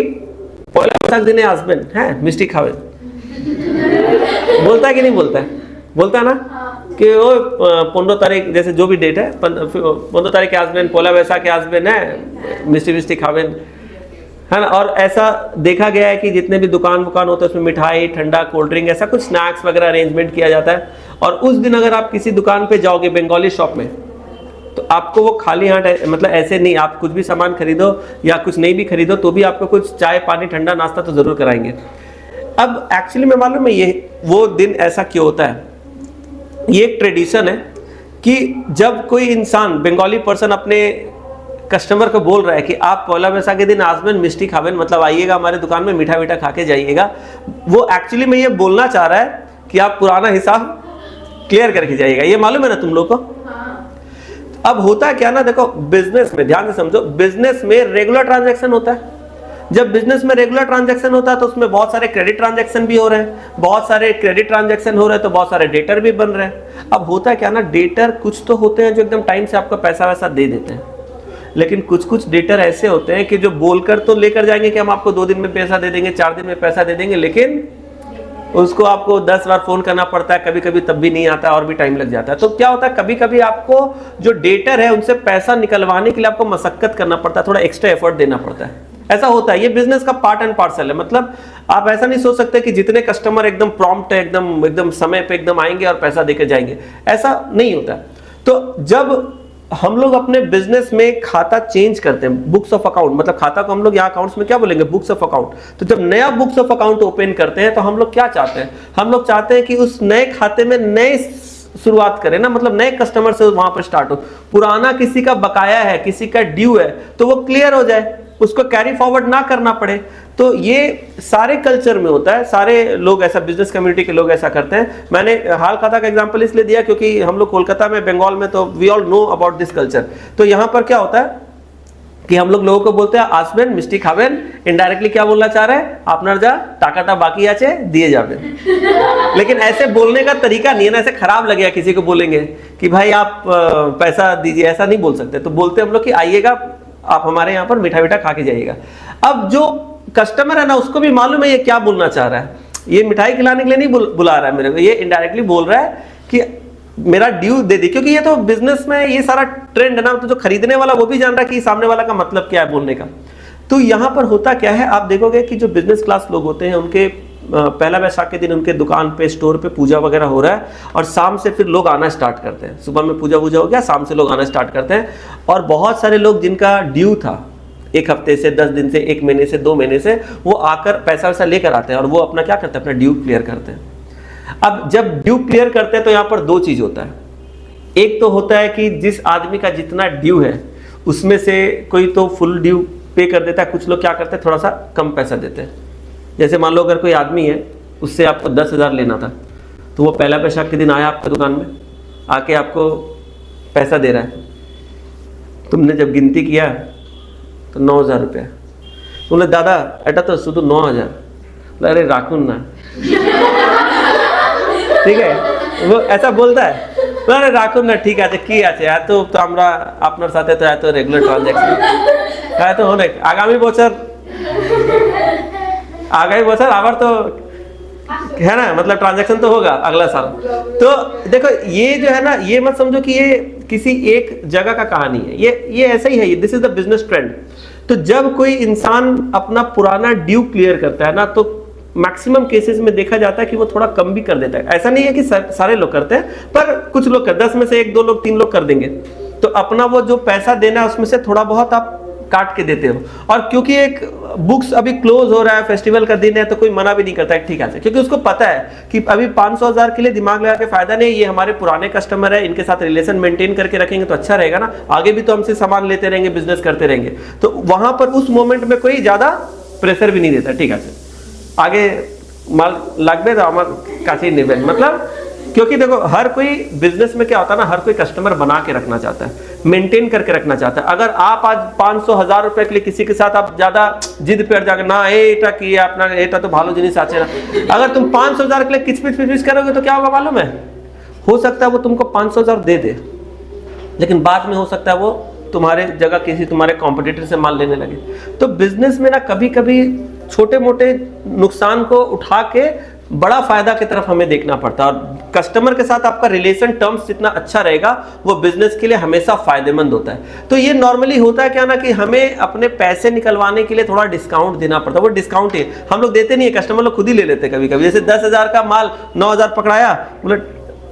पहला बैसाख दिन हस्बैंड है मिस्टी खावे। बोलता है कि नहीं बोलता है? बोलता है ना कि वो 15 तारीख, जैसे जो भी डेट है, 15 तारीख के हस्बैंड, पहला बैसाख के हस्बैंड है, मिस्टी खावे, है ना। और ऐसा देखा गया है कि जितने भी दुकान होते हैं उसमें मिठाई, ठंडा, कोल्ड ड्रिंक, ऐसा कुछ स्नैक्स वगैरह अरेंजमेंट किया जाता है। और उस दिन अगर आप किसी दुकान पे जाओगे बंगाली शॉप में, तो आपको वो खाली हाथ, मतलब ऐसे नहीं, आप कुछ भी सामान खरीदो या कुछ नहीं भी खरीदो तो भी आपको कुछ चाय, पानी, ठंडा नाश्ता तो जरूर कराएंगे। अब एक्चुअली में मालूम है ये वो दिन ऐसा क्यों होता है? ये एक ट्रेडिशन है कि जब कोई इंसान, बंगाली पर्सन, अपने कस्टमर को बोल रहा है कि आप पहला बैसाख के दिन आसमन मिष्टी खावेन, मतलब आइएगा हमारे दुकान में, मीठा मीठा खा के जाइएगा, वो एक्चुअली में ये बोलना चाह रहा है कि आप पुराना हिसाब क्लियर करके जाइएगा। ये मालूम है ना तुम लोग को? अब होता है क्या ना, देखो बिजनेस में ध्यान से समझो, बिजनेस में रेगुलर ट्रांजैक्शन होता है। जब बिजनेस में रेगुलर ट्रांजैक्शन होता है तो उसमें बहुत सारे क्रेडिट ट्रांजैक्शन भी हो रहे हैं, बहुत सारे क्रेडिट ट्रांजैक्शन हो रहे हैं तो बहुत सारे डेटर भी बन रहे हैं। अब होता है क्या ना, डेटर कुछ तो होते हैं जो एकदम टाइम से आपका पैसा वैसा दे देते हैं, लेकिन कुछ कुछ डेटर ऐसे होते हैं कि जो बोलकर तो लेकर जाएंगे कि हम आपको 2 दिन में पैसा दे देंगे, 4 दिन में पैसा दे देंगे, लेकिन उसको आपको 10 बार फोन करना पड़ता है, कभी कभी तब भी नहीं आता और भी टाइम लग जाता है। तो क्या होता है, कभी कभी आपको जो डेटर है उनसे पैसा निकलवाने के लिए आपको मशक्कत करना पड़ता है, थोड़ा एक्स्ट्रा एफर्ट देना पड़ता है। ऐसा होता है, ये बिजनेस का पार्ट एंड पार्सल है। मतलब आप ऐसा नहीं सोच सकते कि जितने कस्टमर एकदम प्रॉम्प्ट है, एकदम समय पे एकदम आएंगे और पैसा देकर जाएंगे, ऐसा नहीं होता। तो जब हम लोग अपने बिजनेस में खाता चेंज करते हैं, बुक्स ऑफ अकाउंट, मतलब खाता को हम लोग यहाँ अकाउंट्स में क्या बोलेंगे, बुक्स ऑफ अकाउंट। तो जब नया बुक्स ऑफ अकाउंट ओपन करते हैं तो हम लोग क्या चाहते हैं, हम लोग चाहते हैं कि उस नए खाते में नए शुरुआत करें ना, मतलब नए कस्टमर से वहां पर स्टार्ट हो। पुराना किसी का बकाया है, किसी का ड्यू है, तो वो क्लियर हो जाए, उसको कैरी फॉरवर्ड ना करना पड़े। तो ये सारे कल्चर में होता है, सारे लोग ऐसा, बिजनेस कम्युनिटी के लोग ऐसा करते हैं। मैंने हाल खाता का एग्जांपल इसलिए दिया क्योंकि हम लोग कोलकाता में, बंगाल में, तो we all know about this culture. तो यहाँ पर क्या होता है कि हम लोग लोगों को बोलते हैं आसबेन मिस्टी खाबेन, इनडायरेक्टली क्या बोलना चाह रहे हैं, आपनर जा टाकाटा बाकी आचे दिए जाबे। लेकिन ऐसे बोलने का तरीका नहीं है ना, ऐसे खराब लगेगा किसी को बोलेंगे कि भाई आप पैसा दीजिए, ऐसा नहीं बोल सकते। तो बोलते हम लोग कि आइएगा आप हमारे यहाँ पर मीठा मीठा खा के जाइएगा। अब जो कस्टमर है ना, उसको भी मालूम है ये क्या बोलना चाह रहा है, ये मिठाई खिलाने के लिए नहीं बुला रहा है मेरे को, ये इनडायरेक्टली बोल रहा है कि मेरा ड्यू दे दी। क्योंकि ये तो बिजनेस में ये सारा ट्रेंड है ना, तो जो खरीदने वाला वो भी जान रहा है कि सामने वाला का मतलब क्या है बोलने का। तो यहाँ पर होता क्या है, आप देखोगे कि जो बिजनेस क्लास लोग होते हैं उनके पहला वैशाख के दिन उनके दुकान पे, स्टोर पे पूजा वगैरह हो रहा है, और शाम से फिर लोग आना स्टार्ट करते हैं। सुबह में पूजा वूजा हो गया, शाम से लोग आना स्टार्ट करते हैं। और बहुत सारे लोग जिनका ड्यू था 1 हफ्ते से, 10 दिन से, 1 महीने से, 2 महीने से, वो आकर पैसा वैसा लेकर आते हैं और वो अपना क्या करते हैं, अपना ड्यू क्लियर करते हैं। अब जब ड्यू क्लियर करते हैं तो यहाँ पर 2 चीज होता है। एक तो होता है कि जिस आदमी का जितना ड्यू है उसमें से कोई तो फुल ड्यू पे कर देता है, कुछ लोग क्या करते हैं थोड़ा सा कम पैसा देते हैं। जैसे मान लो अगर कोई आदमी है, उससे आपको 10,000 लेना था, तो वो पहला वैशाख के दिन आया आपकी दुकान में, आके आपको पैसा दे रहा है। तुमने जब गिनती किया तो 9,000 रुपया, तुमने दादा एटा तो शुद्ध 9,000, अरे राखुन ना, ठीक है, वो ऐसा बोलता है, अरे राखुन ना, ठीक है कि আছে এত তো আমরা আপনার সাথে তো এত রেগুলার ট্রানজ্যাকশন है तो অনেক আগামী বছর আবার तो है ना, मतलब ट्रांजैक्शन तो होगा अगला साल। तो देखो ये जो है ना, ये मत समझो कि ये किसी एक जगह का कहानी है, ये ऐसा ही है, this is the business trend. तो जब कोई इंसान अपना पुराना ड्यू क्लियर करता है ना, तो मैक्सिमम केसेस में देखा जाता है कि वो थोड़ा कम भी कर देता है। ऐसा नहीं है कि सारे लोग करते हैं, पर कुछ लोग कर, 10 में से 1, 2 लोग, 3 लोग कर देंगे। तो अपना वो जो पैसा देना है उसमें से थोड़ा बहुत आप काट के देते हो। और क्योंकि एक बुक्स अभी क्लोज हो रहा है, फेस्टिवल का दिन है, तो कोई मना भी नहीं करता है, ठीक है, क्योंकि उसको पता है कि अभी 500,000 के लिए दिमाग लगा के फायदा नहीं, ये हमारे पुराने कस्टमर है, इनके साथ रिलेशन मेंटेन करके रखेंगे तो अच्छा रहेगा ना, आगे भी तो हमसे सामान लेते रहेंगे, बिजनेस करते रहेंगे। तो वहां पर उस मोमेंट में कोई ज्यादा प्रेशर भी नहीं देता, ठीक है, आगे माल लागबे तो আমার কাছেই নেবেন, मतलब क्योंकि देखो हर कोई बिजनेस में क्या होता है ना, हर कोई कस्टमर बना के रखना चाहता है, मेंटेन करके रखना चाहता है। अगर आप आज 500,000 रुपए के लिए किसी के साथ आप ज्यादा जिद पे अड़ जाकर ना एटा किए अपना एटा तो भालो जिनिस आछे ना, अगर तुम 500,000 के लिए किचपिच करोगे तो क्या होगा मालूम है, हो सकता है वो तुमको 500,000 दे दे, लेकिन बाद में हो सकता है वो तुम्हारे जगह किसी तुम्हारे कॉम्पिटिटर से माल लेने लगे। तो बिजनेस में ना कभी कभी छोटे मोटे नुकसान को उठा के बड़ा फायदा की तरफ हमें देखना पड़ता है। और कस्टमर के साथ आपका रिलेशन टर्म्स जितना अच्छा रहेगा वो बिजनेस के लिए हमेशा फायदेमंद होता है। तो ये नॉर्मली होता है क्या ना कि हमें अपने पैसे निकलवाने के लिए थोड़ा डिस्काउंट देना पड़ता है। वो डिस्काउंट है हम लोग देते नहीं है, कस्टमर लोग खुद ही ले लेते हैं कभी कभी। जैसे 10,000 का माल 9,000 पकड़ाया, बोले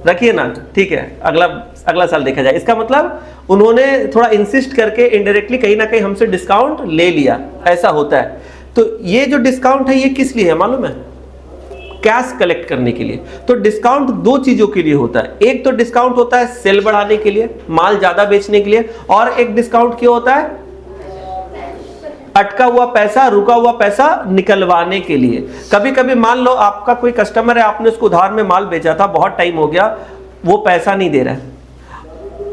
रखिए ना, ठीक है अगला साल देखा जाए। इसका मतलब उन्होंने थोड़ा इंसिस्ट करके इनडायरेक्टली कहीं ना कहीं हमसे डिस्काउंट ले लिया, ऐसा होता है। तो ये जो डिस्काउंट है ये किस लिए है मालूम है, कैश कलेक्ट करने के लिए। तो डिस्काउंट 2 चीजों के लिए होता है, एक तो डिस्काउंट होता है सेल बढ़ाने के लिए, माल ज्यादा बेचने के लिए, और एक डिस्काउंट क्यों होता है, अटका हुआ पैसा, रुका हुआ पैसा निकलवाने के लिए। कभी कभी मान लो आपका कोई कस्टमर है, आपने उसको उधार में माल बेचा था, बहुत टाइम हो गया, वो पैसा नहीं दे रहा है,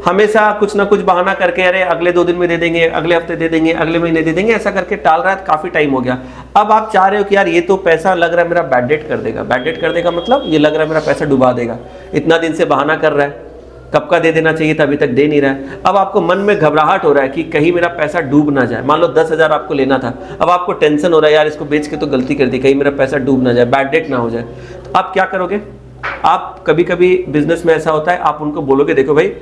हमेशा कुछ ना कुछ बहाना करके अरे अगले 2 दिन में दे देंगे, अगले हफ्ते दे देंगे, अगले महीने दे देंगे, ऐसा करके टाल रहा है, काफ़ी टाइम हो गया। अब आप चाह रहे हो कि यार ये तो पैसा लग रहा है मेरा बैड डेट कर देगा। बैड डेट कर देगा मतलब ये लग रहा है मेरा पैसा डुबा देगा, इतना दिन से बहाना कर रहा है, कब का दे देना चाहिए था अभी तक दे नहीं रहा है। अब आपको मन में घबराहट हो रहा है कि कहीं मेरा पैसा डूब ना जाए। मान लो 10,000 आपको लेना था, अब आपको टेंशन हो रहा है यार इसको बेच के तो गलती कर दी, कहीं मेरा पैसा डूब ना जाए, बैड डेट ना हो जाए। तो आप क्या करोगे? आप कभी कभी बिजनेस में ऐसा होता है, आप उनको बोलोगे देखो भाई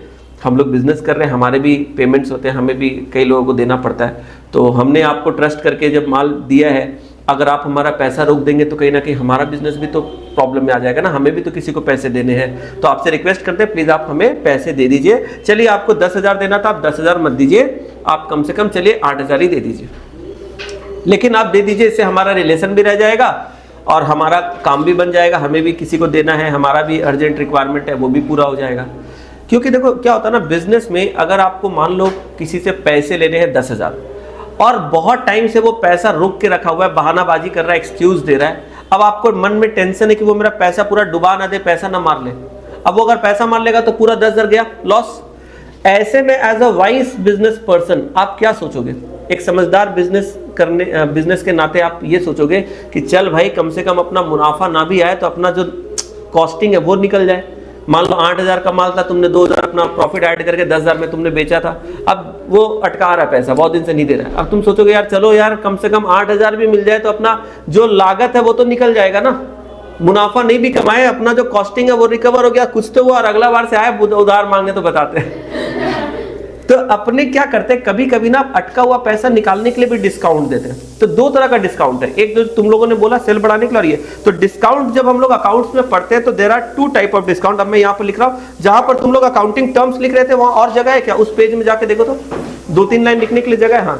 हम लोग बिजनेस कर रहे हैं, हमारे भी पेमेंट्स होते हैं, हमें भी कई लोगों को देना पड़ता है, तो हमने आपको ट्रस्ट करके जब माल दिया है, अगर आप हमारा पैसा रोक देंगे तो कहीं ना कहीं हमारा बिजनेस भी तो प्रॉब्लम में आ जाएगा ना, हमें भी तो किसी को पैसे देने हैं। तो आपसे रिक्वेस्ट करते हैं प्लीज़ आप हमें पैसे दे दीजिए। चलिए आपको 10,000 देना था, आप 10,000 मत दीजिए, आप कम से कम चलिए 8,000 ही दे दीजिए, लेकिन आप दे दीजिए, इससे हमारा रिलेशन भी रह जाएगा और हमारा काम भी बन जाएगा, हमें भी किसी को देना है, हमारा भी अर्जेंट रिक्वायरमेंट है वो भी पूरा हो जाएगा। क्योंकि देखो क्या होता है ना, बिजनेस में अगर आपको मान लो किसी से पैसे लेने हैं 10,000 और बहुत टाइम से वो पैसा रोक के रखा हुआ है, बहानाबाजी कर रहा है, एक्सक्यूज दे रहा है, अब आपको मन में टेंशन है कि वो मेरा पैसा पूरा डुबा ना दे, पैसा ना मार ले। अब वो अगर पैसा मार लेगा तो पूरा 10,000 गया, लॉस। ऐसे में as a wise business person आप क्या सोचोगे? एक समझदार बिजनेस के नाते आप ये सोचोगे कि चल भाई कम से कम अपना मुनाफा ना भी आए तो अपना जो कॉस्टिंग है वो निकल जाए। मान लो 8,000 का माल था, तुमने 2,000 अपना प्रॉफिट ऐड करके 10,000 में तुमने बेचा था, अब वो अटका रहा है पैसा, बहुत दिन से नहीं दे रहा है। अब तुम सोचोगे यार चलो यार कम से कम 8,000 भी मिल जाए तो अपना जो लागत है वो तो निकल जाएगा ना, मुनाफा नहीं भी कमाए, अपना जो कॉस्टिंग है वो रिकवर हो गया, कुछ तो वो, और अगला बार से आए उधार मांगने तो बताते हैं। तो अपने क्या करते हैं, कभी कभी ना अटका हुआ पैसा निकालने के लिए भी डिस्काउंट देते हैं। तो 2 तरह का डिस्काउंट है, एक जो तुम लोगों ने बोला सेल बढ़ाने के लिए, तो डिस्काउंट जब हम लोग अकाउंट्स में पढ़ते हैं तो there are 2 type of discount. अब मैं यहाँ पर लिख रहा हूँ, जहां पर तुम लोग अकाउंटिंग टर्म्स लिख रहे थे वहां और जगह है क्या? उस पेज में जाके देखो तो 2-3 लाइन लिखने के लिए जगह है। हाँ,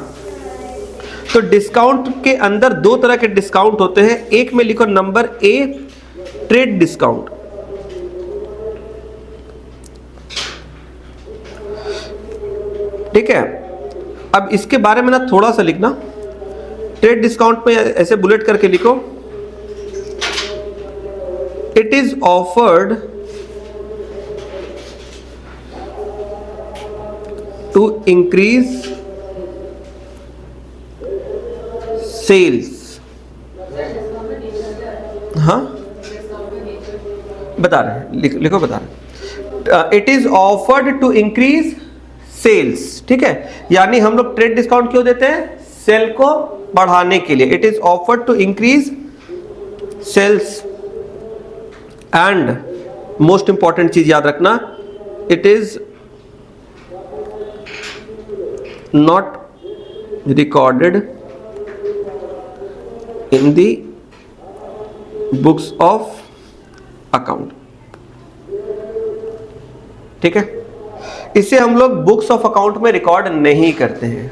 तो डिस्काउंट के अंदर 2 तरह के डिस्काउंट होते हैं। एक में लिखो नंबर ए, ट्रेड डिस्काउंट। ठीक है, अब इसके बारे में ना थोड़ा सा लिखना। ट्रेड डिस्काउंट में ऐसे बुलेट करके लिखो, it is offered to increase sales. हाँ बता रहे हैं, लिखो बता रहे। It is offered to increase sales. ठीक है, यानी हम लोग ट्रेड डिस्काउंट क्यों देते हैं? सेल को बढ़ाने के लिए। It is offered to increase sales and most important चीज याद रखना, it is not recorded in the books of account. ठीक है, इसे हम लोग बुक्स ऑफ अकाउंट में रिकॉर्ड नहीं करते हैं।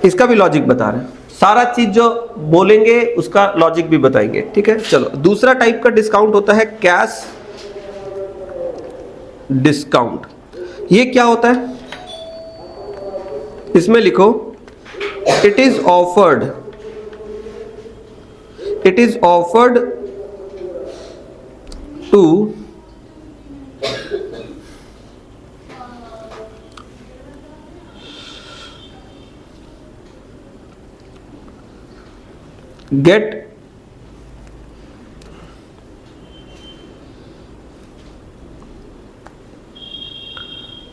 इसका भी लॉजिक बता रहे हैं, सारा चीज जो बोलेंगे उसका लॉजिक भी बताएंगे। ठीक है, चलो दूसरा टाइप का डिस्काउंट होता है कैश डिस्काउंट। ये क्या होता है? इसमें लिखो it is offered to get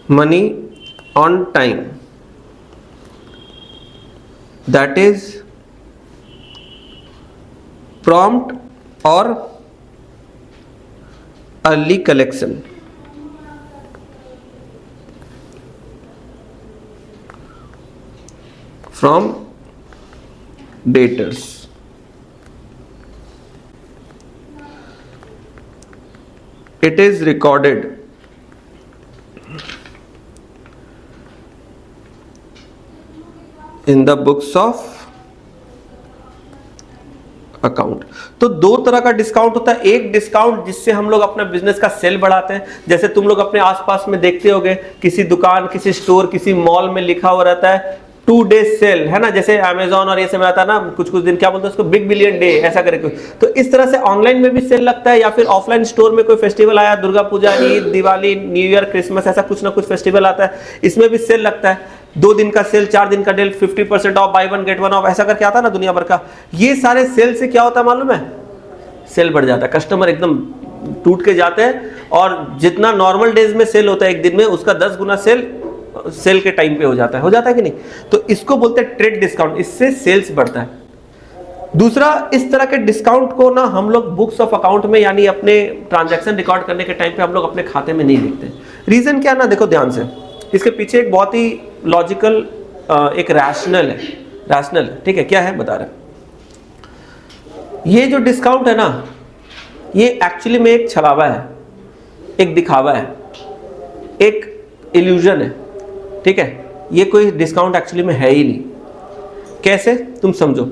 money on time, that is prompt or early collection। from debtors। It is recorded in the books of account. तो 2 तरह का डिस्काउंट होता है। एक डिस्काउंट जिससे हम लोग अपना बिजनेस का सेल बढ़ाते हैं, जैसे तुम लोग अपने आसपास में देखते होगे किसी दुकान, किसी स्टोर, किसी मॉल में लिखा हुआ रहता है 2 डेज सेल है ना, जैसे अमेजोन और ये सब आता है ना, कुछ कुछ दिन क्या बोलते हैं उसको, बिग बिलियन डे ऐसा करके। तो इस तरह से ऑनलाइन में भी सेल लगता है, या फिर ऑफलाइन स्टोर में कोई फेस्टिवल आया, Durga Puja, Eid, Diwali, new year, Christmas, ऐसा कुछ ना कुछ फेस्टिवल आता है, इसमें भी सेल लगता है। 2 दिन का सेल, 4 दिन का deal, 50% off, buy 1 get 1 off, ऐसा करके आता है ना दुनिया भर का। ये सारे सेल से क्या होता है मालूम है, सेल बढ़ जाता है, कस्टमर एकदम टूट के जाते हैं, और जितना नॉर्मल डेज में सेल होता है एक दिन में, उसका 10 गुना सेल के टाइम पे हो जाता है कि नहीं। तो इसको बोलते हैं ट्रेड डिस्काउंट, इससे सेल्स बढ़ता है। दूसरा, इस तरह के डिस्काउंट को ना हम लोग बुक्स ऑफ अकाउंट में, यानी अपने ट्रांजैक्शन रिकॉर्ड करने के टाइम पे हम लोग अपने खाते में नहीं लिखते। रीजन क्या ना, देखो ध्यान से, इसके पीछे एक बहुत ही लॉजिकल, एक रैशनल है, ठीक है। क्या है बता रहे, ये जो डिस्काउंट है ना, ये एक्चुअली में एक छलावा है, एक दिखावा है, एक इल्यूजन है, ठीक है। ये कोई डिस्काउंट एक्चुअली में है ही नहीं। कैसे, तुम समझो,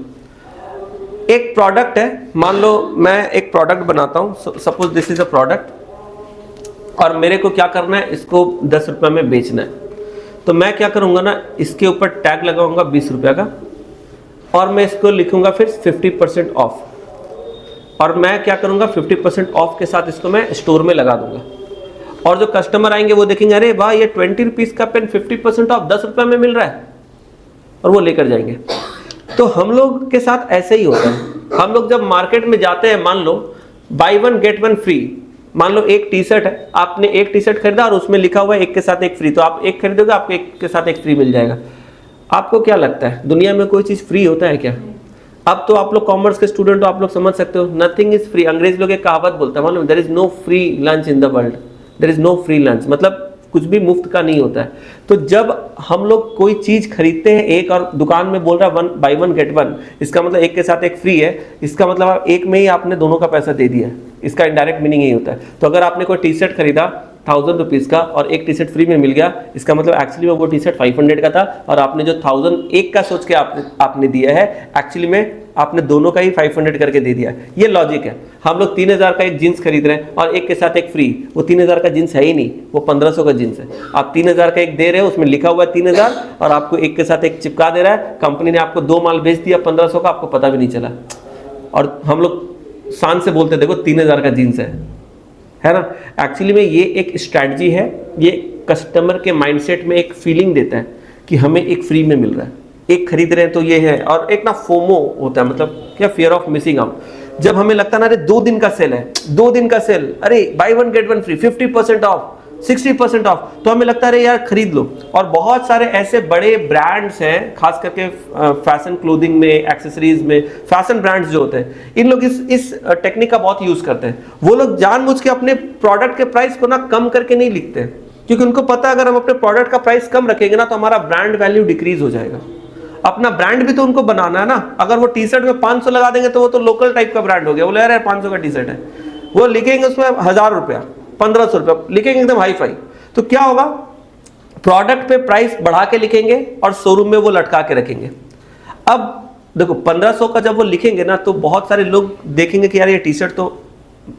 एक प्रोडक्ट है, मान लो मैं एक प्रोडक्ट बनाता हूं, suppose this is a product, और मेरे को क्या करना है, इसको 10 रुपये में बेचना है। तो मैं क्या करूंगा ना, इसके ऊपर टैग लगाऊंगा 20 रुपये का, और मैं इसको लिखूंगा फिर 50% ऑफ, और मैं क्या करूंगा 50% ऑफ के साथ इसको मैं स्टोर में लगा दूंगा, और जो कस्टमर आएंगे वो देखेंगे, अरे वाह, ये 20 रुपीज़ का पेन 50% ऑफ 10 रुपये में मिल रहा है, और वो लेकर जाएंगे। तो हम लोग के साथ ऐसे ही होता है। हम लोग जब मार्केट में जाते हैं, मान लो बाय 1 गेट 1 फ्री, मान लो एक टी शर्ट है, आपने एक टी शर्ट खरीदा और उसमें लिखा हुआ है एक के साथ एक फ्री, तो आप एक खरीदोगे, आपको एक के साथ एक फ्री मिल जाएगा। आपको क्या लगता है, दुनिया में कोई चीज़ फ्री होता है क्या? अब तो आप लोग कॉमर्स के स्टूडेंट हो, आप लोग समझ सकते हो, नथिंग इज फ्री। अंग्रेज लोग एक कहावत बोलता है, मालूम, there is no free lunch in the world, there is no free lunch, मतलब कुछ भी मुफ्त का नहीं होता है। तो जब हम लोग कोई चीज खरीदते हैं एक, और दुकान में बोल रहा है 1 बाय 1 गेट 1, इसका मतलब एक के साथ एक फ्री है, इसका मतलब आप एक में ही आपने दोनों का पैसा दे दिया, इसका इनडायरेक्ट मीनिंग यही होता है। तो अगर आपने कोई टी शर्ट खरीदा 1000 रुपीज़ का और एक टी शर्ट फ्री में मिल गया, इसका मतलब एक्चुअली में वो टी शर्ट 500 का था, और आपने जो 1000 एक का सोच के आपने दिया है, एक्चुअली में आपने दोनों का ही 500 करके दे दिया। ये लॉजिक है। हम लोग 3000 का एक जीन्स खरीद रहे हैं और एक के साथ एक फ्री, वो 3000 का जीन्स है ही नहीं, वो 1500 का जीन्स है। आप 3000 का एक दे रहे हो, उसमें लिखा हुआ है 3000, और आपको एक के साथ एक चिपका दे रहा है, कंपनी ने आपको 2 माल बेच दिया 1500 का, आपको पता भी नहीं चला। और हम लोग शान से बोलते देखो 3000 का जीन्स है ना। एक्चुअली में ये एक स्ट्रैटेजी है, ये कस्टमर के माइंडसेट में एक फीलिंग देता है कि हमें एक फ्री में मिल रहा है, एक खरीद रहे हैं तो ये है। और एक ना फोमो होता है, मतलब क्या, फियर ऑफ मिसिंग आउट। जब हमें लगता है ना, अरे 2 दिन का सेल है, 2 दिन का सेल, अरे buy 1 get 1 free, 50% off, 60% off, तो हमें लगता है अरे यार खरीद लो। और बहुत सारे ऐसे बड़े ब्रांड्स हैं, खास करके फैशन क्लोथिंग में, एक्सेसरीज में, फैशन ब्रांड्स जो होते हैं, इन लोग इस टेक्निक का बहुत यूज करते हैं। वो लोग जानबूझ के अपने प्रोडक्ट के प्राइस को ना कम करके नहीं लिखते, क्योंकि उनको पता है अगर हम अपने प्रोडक्ट का प्राइस कम रखेंगे ना, तो हमारा ब्रांड वैल्यू डिक्रीज हो जाएगा। अपना ब्रांड भी तो उनको बनाना है ना। अगर वो टी शर्ट में 500 लगा देंगे तो वो तो लोकल टाइप का ब्रांड हो गया, बोले यार 500 का टी शर्ट है, वो लिखेंगे उसमें 1000 रुपया, 1500 रुपया लिखेंगे, एकदम हाई फाई। तो क्या होगा, प्रोडक्ट पे प्राइस बढ़ा के लिखेंगे और शोरूम में वो लटका के रखेंगे। अब देखो 1500 का जब वो लिखेंगे ना, तो बहुत सारे लोग देखेंगे कि यार ये टी शर्ट तो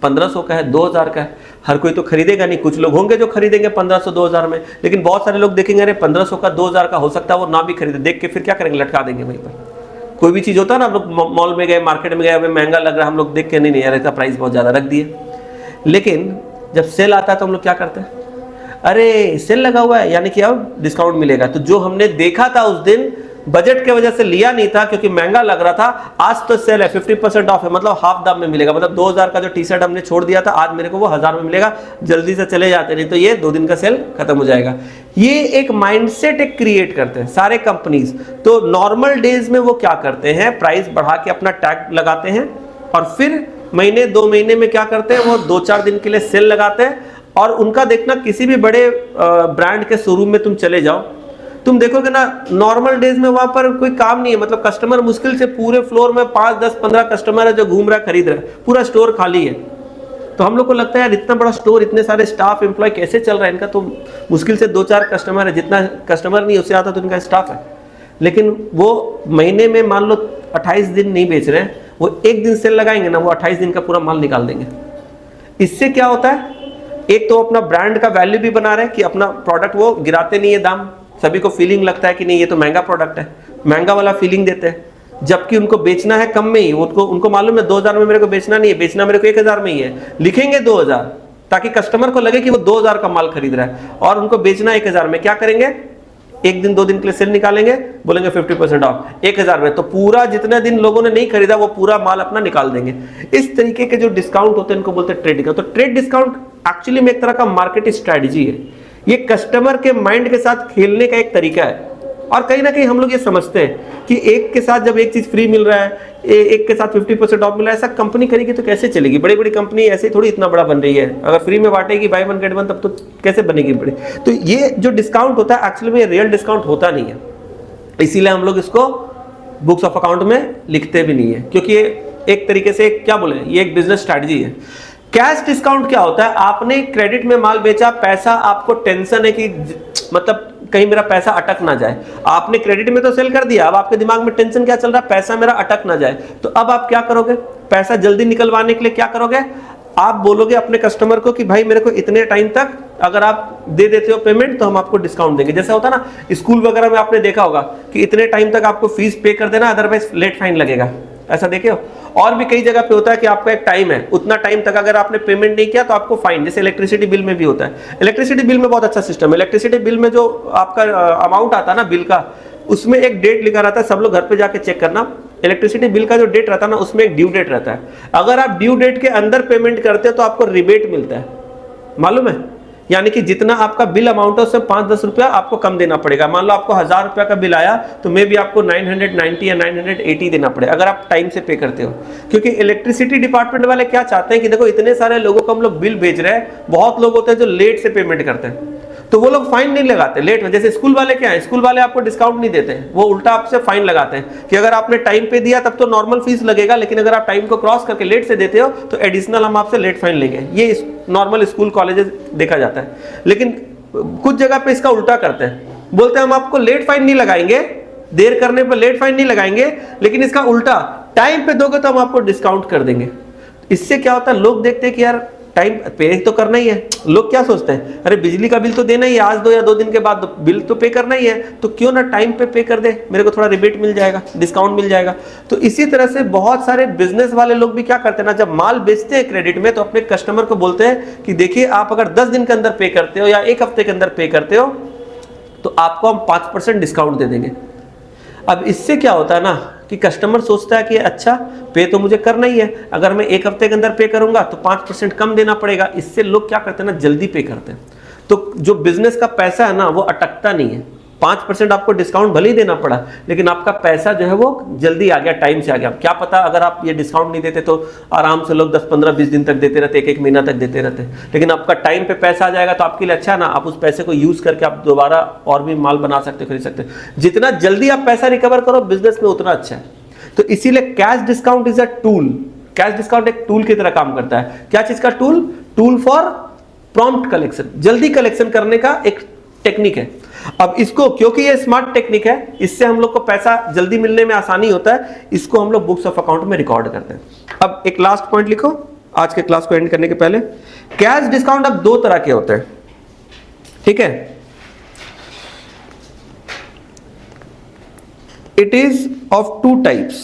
1500 का है, 2000 का है, हर कोई तो खरीदेगा नहीं। कुछ लोग होंगे जो खरीदेंगे 1500 2000 में, लेकिन बहुत सारे लोग देखेंगे अरे 1500 का 2000 का हो सकता है वो ना भी खरीदे, देख के फिर क्या करेंगे, लटका देंगे वहीं पर। कोई भी चीज़ होता है ना, हम लोग मॉल में गए, मार्केट में गए, हमें महंगा लग रहा है, हम लोग देख के नहीं यार इसका प्राइस बहुत ज़्यादा रख दिए। लेकिन जब सेल आता है तो हम लोग क्या करते हैं, अरे सेल लगा हुआ है यानी कि अब डिस्काउंट मिलेगा। तो जो हमने देखा था उस दिन, बजट के वजह से लिया नहीं था क्योंकि महंगा लग रहा था, आज तो सेल है, 50% ऑफ है, मतलब हाफ दाम में मिलेगा। मतलब 2000 का जो टी शर्ट हमने छोड़ दिया था, आज मेरे को वो 1000 में मिलेगा, जल्दी से चले जाते, नहीं तो ये 2 दिन का सेल खत्म हो जाएगा। ये एक माइंडसेट एक क्रिएट करते हैं सारे कंपनीज। तो नॉर्मल डेज में वो क्या करते हैं, प्राइस बढ़ा के अपना टैग लगाते हैं, और फिर महीने 2 महीने में क्या करते हैं, वो 2-4 दिन के लिए सेल लगाते हैं। और उनका देखना, किसी भी बड़े ब्रांड के शोरूम में तुम चले जाओ, तुम देखोगे ना, नॉर्मल डेज में वहां पर कोई काम नहीं है, मतलब कस्टमर मुश्किल से पूरे फ्लोर में 5, 10, 15 कस्टमर है जो घूम रहा है, खरीद रहा है, पूरा स्टोर खाली है। तो हम लोग को लगता है यार इतना बड़ा स्टोर, इतने सारे स्टाफ एम्प्लॉय कैसे चल रहा है इनका, तो मुश्किल से 2-4 कस्टमर है, जितना कस्टमर नहीं उससे आता तो इनका स्टाफ है। लेकिन वो महीने में मान लो 28 दिन नहीं बेच रहे हैं, वो एक दिन सेल लगाएंगे ना, वो 28 दिन का पूरा माल निकाल देंगे। इससे क्या होता है, एक तो अपना ब्रांड का वैल्यू भी बना रहे हैं कि अपना प्रोडक्ट वो गिराते नहीं है दाम, सभी को फीलिंग लगता है कि नहीं ये तो महंगा प्रोडक्ट है, महंगा वाला फीलिंग देते हैं, जबकि उनको बेचना है कम में ही। उनको मालूम है 2000 में मेरे को बेचना नहीं है, बेचना मेरे को 1000 में ही है, लिखेंगे 2000 ताकि कस्टमर को लगे कि वो 2000 का माल खरीद रहा है और उनको बेचना 1000 में। क्या करेंगे, एक दिन 2 दिन के लिए सेल निकालेंगे, बोलेंगे 50% ऑफ, 1000 में, तो पूरा जितने दिन लोगों ने नहीं खरीदा वो पूरा माल अपना निकाल देंगे। इस तरीके के जो डिस्काउंट होते हैं इनको बोलते हैं ट्रेड डिस्काउंट। तो ट्रेड डिस्काउंट एक्चुअली में एक तरह का मार्केट स्ट्रेटजी है, ये कस्टमर के माइंड के साथ खेलने का एक तरीका है। और कहीं ना कहीं हम लोग ये समझते हैं कि एक के साथ जब एक चीज फ्री मिल रहा है, एक के साथ 50% ऑफ मिल रहा है, ऐसा कंपनी करेगी तो कैसे चलेगी? बड़ी बड़ी कंपनी ऐसे थोड़ी इतना बड़ा बन रही है, अगर फ्री में बांटेगी बाय वन गेट वन तब तो कैसे बनेगी बड़ी? तो ये जो डिस्काउंट होता है एक्चुअली में रियल डिस्काउंट होता नहीं है, इसीलिए हम लोग इसको बुक्स ऑफ अकाउंट में लिखते भी नहीं है, क्योंकि ये एक तरीके से क्या बोले, ये एक बिजनेस स्ट्रैटेजी है। कैश डिस्काउंट क्या होता है? आपने क्रेडिट में माल बेचा, पैसा आपको टेंशन है कि मतलब कहीं मेरा पैसा अटक ना जाए। आपने क्रेडिट में तो सेल कर दिया, अब आपके दिमाग में टेंशन क्या चल रहा है, पैसा मेरा अटक ना जाए। तो अब आप क्या करोगे, पैसा जल्दी निकलवाने के लिए क्या करोगे, आप बोलोगे अपने कस्टमर को कि भाई मेरे को इतने टाइम तक अगर आप दे देते हो पेमेंट तो हम आपको डिस्काउंट देंगे। जैसा होता है ना स्कूल वगैरह में, आपने देखा होगा कि इतने टाइम तक आपको फीस पे कर देना, अदरवाइज लेट फाइन लगेगा, ऐसा देखे हो। और भी कई जगह पे होता है कि आपका एक टाइम है, उतना टाइम तक अगर आपने पेमेंट नहीं किया तो आपको फाइन। जैसे इलेक्ट्रिसिटी बिल में भी होता है, इलेक्ट्रिसिटी बिल में बहुत अच्छा सिस्टम है। इलेक्ट्रिसिटी बिल में जो आपका अमाउंट आता है ना बिल का, उसमें एक डेट लिखा रहता है, सब लोग घर पे जाके चेक करना। इलेक्ट्रिसिटी बिल का जो डेट रहता है ना, उसमें एक ड्यू डेट रहता है। अगर आप ड्यू डेट के अंदर पेमेंट करते हो तो आपको रिबेट मिलता है, मालूम है? यानी कि जितना आपका बिल अमाउंट है उससे 5-10 रुपया आपको कम देना पड़ेगा। मान लो आपको 1000 रुपया का बिल आया तो मे बी आपको 990 या 980 देना पड़ेगा अगर आप टाइम से पे करते हो। क्योंकि इलेक्ट्रिसिटी डिपार्टमेंट वाले क्या चाहते हैं कि देखो इतने सारे लोगों को हम लोग बिल भेज रहे हैं, बहुत लोग होते हैं जो लेट से पेमेंट करते हैं, तो वो लोग फाइन नहीं लगाते लेट में। जैसे स्कूल वाले क्या है, स्कूल वाले आपको डिस्काउंट नहीं देते हैं, वो उल्टा आपसे फाइन लगाते हैं कि अगर आपने टाइम पे दिया तब तो नॉर्मल फीस लगेगा, लेकिन अगर आप टाइम को क्रॉस करके लेट से देते हो तो एडिशनल हम आपसे लेट फाइन लेंगे। ये नॉर्मल स्कूल कॉलेजेस देखा जाता है। लेकिन कुछ जगह पे इसका उल्टा करते हैं, बोलते हैं हम आपको लेट फाइन नहीं लगाएंगे, देर करने पर लेट फाइन नहीं लगाएंगे, लेकिन इसका उल्टा टाइम पे दोगे तो हम आपको डिस्काउंट कर देंगे। इससे क्या होता है, लोग देखते हैं कि यार टाइम पे तो करना ही है। लोग क्या सोचते हैं, अरे बिजली का बिल तो देना ही है, आज 2 या 2 दिन के बाद बिल तो पे करना ही है, तो क्यों ना टाइम पे कर दे, मेरे को थोड़ा रिबेट मिल जाएगा, डिस्काउंट मिल जाएगा। तो इसी तरह से बहुत सारे बिजनेस वाले लोग भी क्या करते हैं ना, जब माल बेचते हैं क्रेडिट में तो अपने कस्टमर को बोलते हैं कि देखिए आप अगर 10 दिन के अंदर पे करते हो या 1 हफ्ते के अंदर पे करते हो तो आपको हम 5% डिस्काउंट दे देंगे। अब इससे क्या होता है ना कि कस्टमर सोचता है कि अच्छा पे तो मुझे करना ही है, अगर मैं 1 हफ्ते के अंदर पे करूंगा तो 5% कम देना पड़ेगा। इससे लोग क्या करते हैं ना, जल्दी पे करते हैं। तो जो बिजनेस का पैसा है ना वो अटकता नहीं है। 5% आपको डिस्काउंट भले ही देना पड़ा, लेकिन आपका पैसा जो है वो जल्दी आ गया, टाइम से आ गया। क्या पता अगर आप ये डिस्काउंट नहीं देते तो आराम से लोग 10, 15, 20 दिन तक देते रहते, 1-1 महीना तक देते रहते, लेकिन आपका टाइम पे पैसा आ जाएगा तो आपके लिए अच्छा है ना, आप उस पैसे को यूज करके आप दोबारा और भी माल बना सकते, खरीद सकते। जितना जल्दी आप पैसा रिकवर करो बिजनेस में उतना अच्छा है। तो इसीलिए cash discount is a tool. Cash discount एक टूल की तरह काम करता है। क्या चीज का tool? Tool for prompt collection, जल्दी कलेक्शन करने का एक टेक्निक है। अब इसको क्योंकि ये स्मार्ट टेक्निक है, इससे हम लोग को पैसा जल्दी मिलने में आसानी होता है, इसको हम लोग बुक्स ऑफ अकाउंट में रिकॉर्ड करते हैं। अब एक लास्ट पॉइंट लिखो आज के क्लास को एंड करने के पहले। कैश डिस्काउंट अब 2 तरह के होते हैं, ठीक है? It is of 2 types.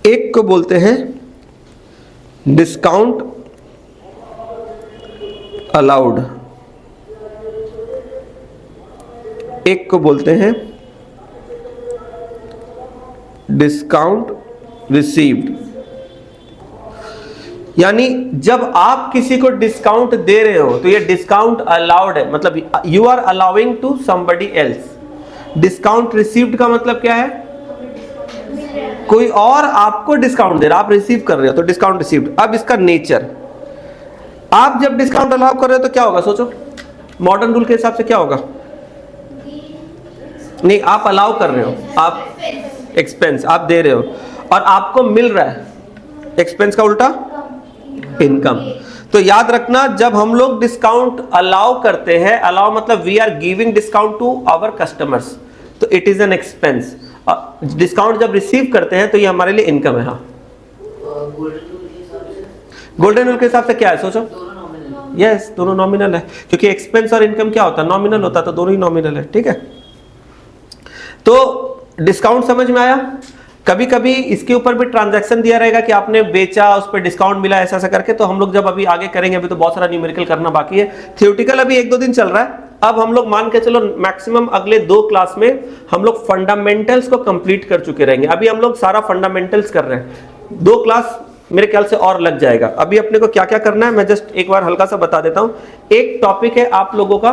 एक को बोलते हैं डिस्काउंट अलाउड, एक को बोलते हैं डिस्काउंट रिसीव्ड। यानी जब आप किसी को डिस्काउंट दे रहे हो तो ये डिस्काउंट अलाउड है, मतलब you are allowing to somebody else. Discount received का मतलब क्या है, कोई और आपको डिस्काउंट दे रहा, आप रिसीव कर रहे हो, तो डिस्काउंट रिसीव्ड। अब इसका नेचर, आप जब डिस्काउंट अलाउ कर रहे हो तो क्या होगा, सोचो मॉडर्न रूल के हिसाब से क्या होगा। नहीं, आप अलाउ कर रहे हो, आप एक्सपेंस आप दे रहे हो और आपको मिल रहा है, एक्सपेंस का उल्टा इनकम। तो याद रखना जब हम लोग डिस्काउंट अलाउ करते हैं, अलाउ मतलब we are giving discount to our customers, तो it is an expense. Discount जब रिसीव करते हैं तो ये हमारे लिए इनकम है। हाँ, गोल्डन रूल के हिसाब से क्या है सोचो? यस, दोनों नॉमिनल है, क्योंकि एक्सपेंस और इनकम क्या होता है? नॉमिनल होता है, तो दोनों ही नॉमिनल है। ठीक है, तो डिस्काउंट समझ में आया। कभी कभी इसके ऊपर भी ट्रांजैक्शन दिया रहेगा कि आपने बेचा, उस पर डिस्काउंट मिला, ऐसा ऐसा करके। तो हम लोग जब अभी आगे करेंगे, अभी तो बहुत सारा न्यूमेरिकल करना बाकी है। थियोरेटिकल अभी 1-2 दिन चल रहा है। अब हम लोग मान के चलो मैक्सिमम अगले 2 क्लास में हम लोग फंडामेंटल्स को कंप्लीट कर चुके रहेंगे। अभी हम लोग सारा फंडामेंटल्स कर रहे हैं, 2 क्लास मेरे ख्याल से और लग जाएगा। अभी अपने को क्या क्या करना है मैं जस्ट एक बार हल्का सा बता देता हूं। एक टॉपिक है आप लोगों का,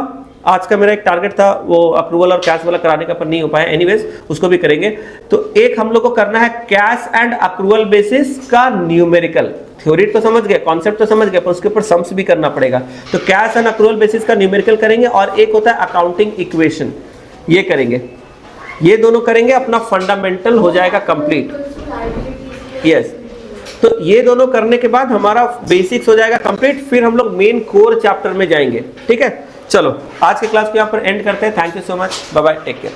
आज का मेरा एक टारगेट था वो अप्रूवल और कैश वाला कराने का, पर नहीं हो पाया। एनीवेज उसको भी करेंगे। तो एक हम लोग को करना है कैश एंड अप्रूवल बेसिस का न्यूमेरिकल। थ्योरी तो समझ गए, कॉन्सेप्ट तो समझ गए, पर उसके ऊपर सम्स भी करना पड़ेगा। तो कैश एंड अप्रूवल बेसिस का न्यूमेरिकल करेंगे, और एक होता है अकाउंटिंग इक्वेशन, ये करेंगे। ये दोनों करेंगे, अपना फंडामेंटल हो जाएगा कंप्लीट। यस, तो ये दोनों करने के बाद हमारा बेसिक्स हो जाएगा कंप्लीट। फिर हम लोग मेन कोर चैप्टर में जाएंगे। ठीक है, चलो आज के क्लास को यहाँ पर एंड करते हैं। Thank you so much, bye bye, take care.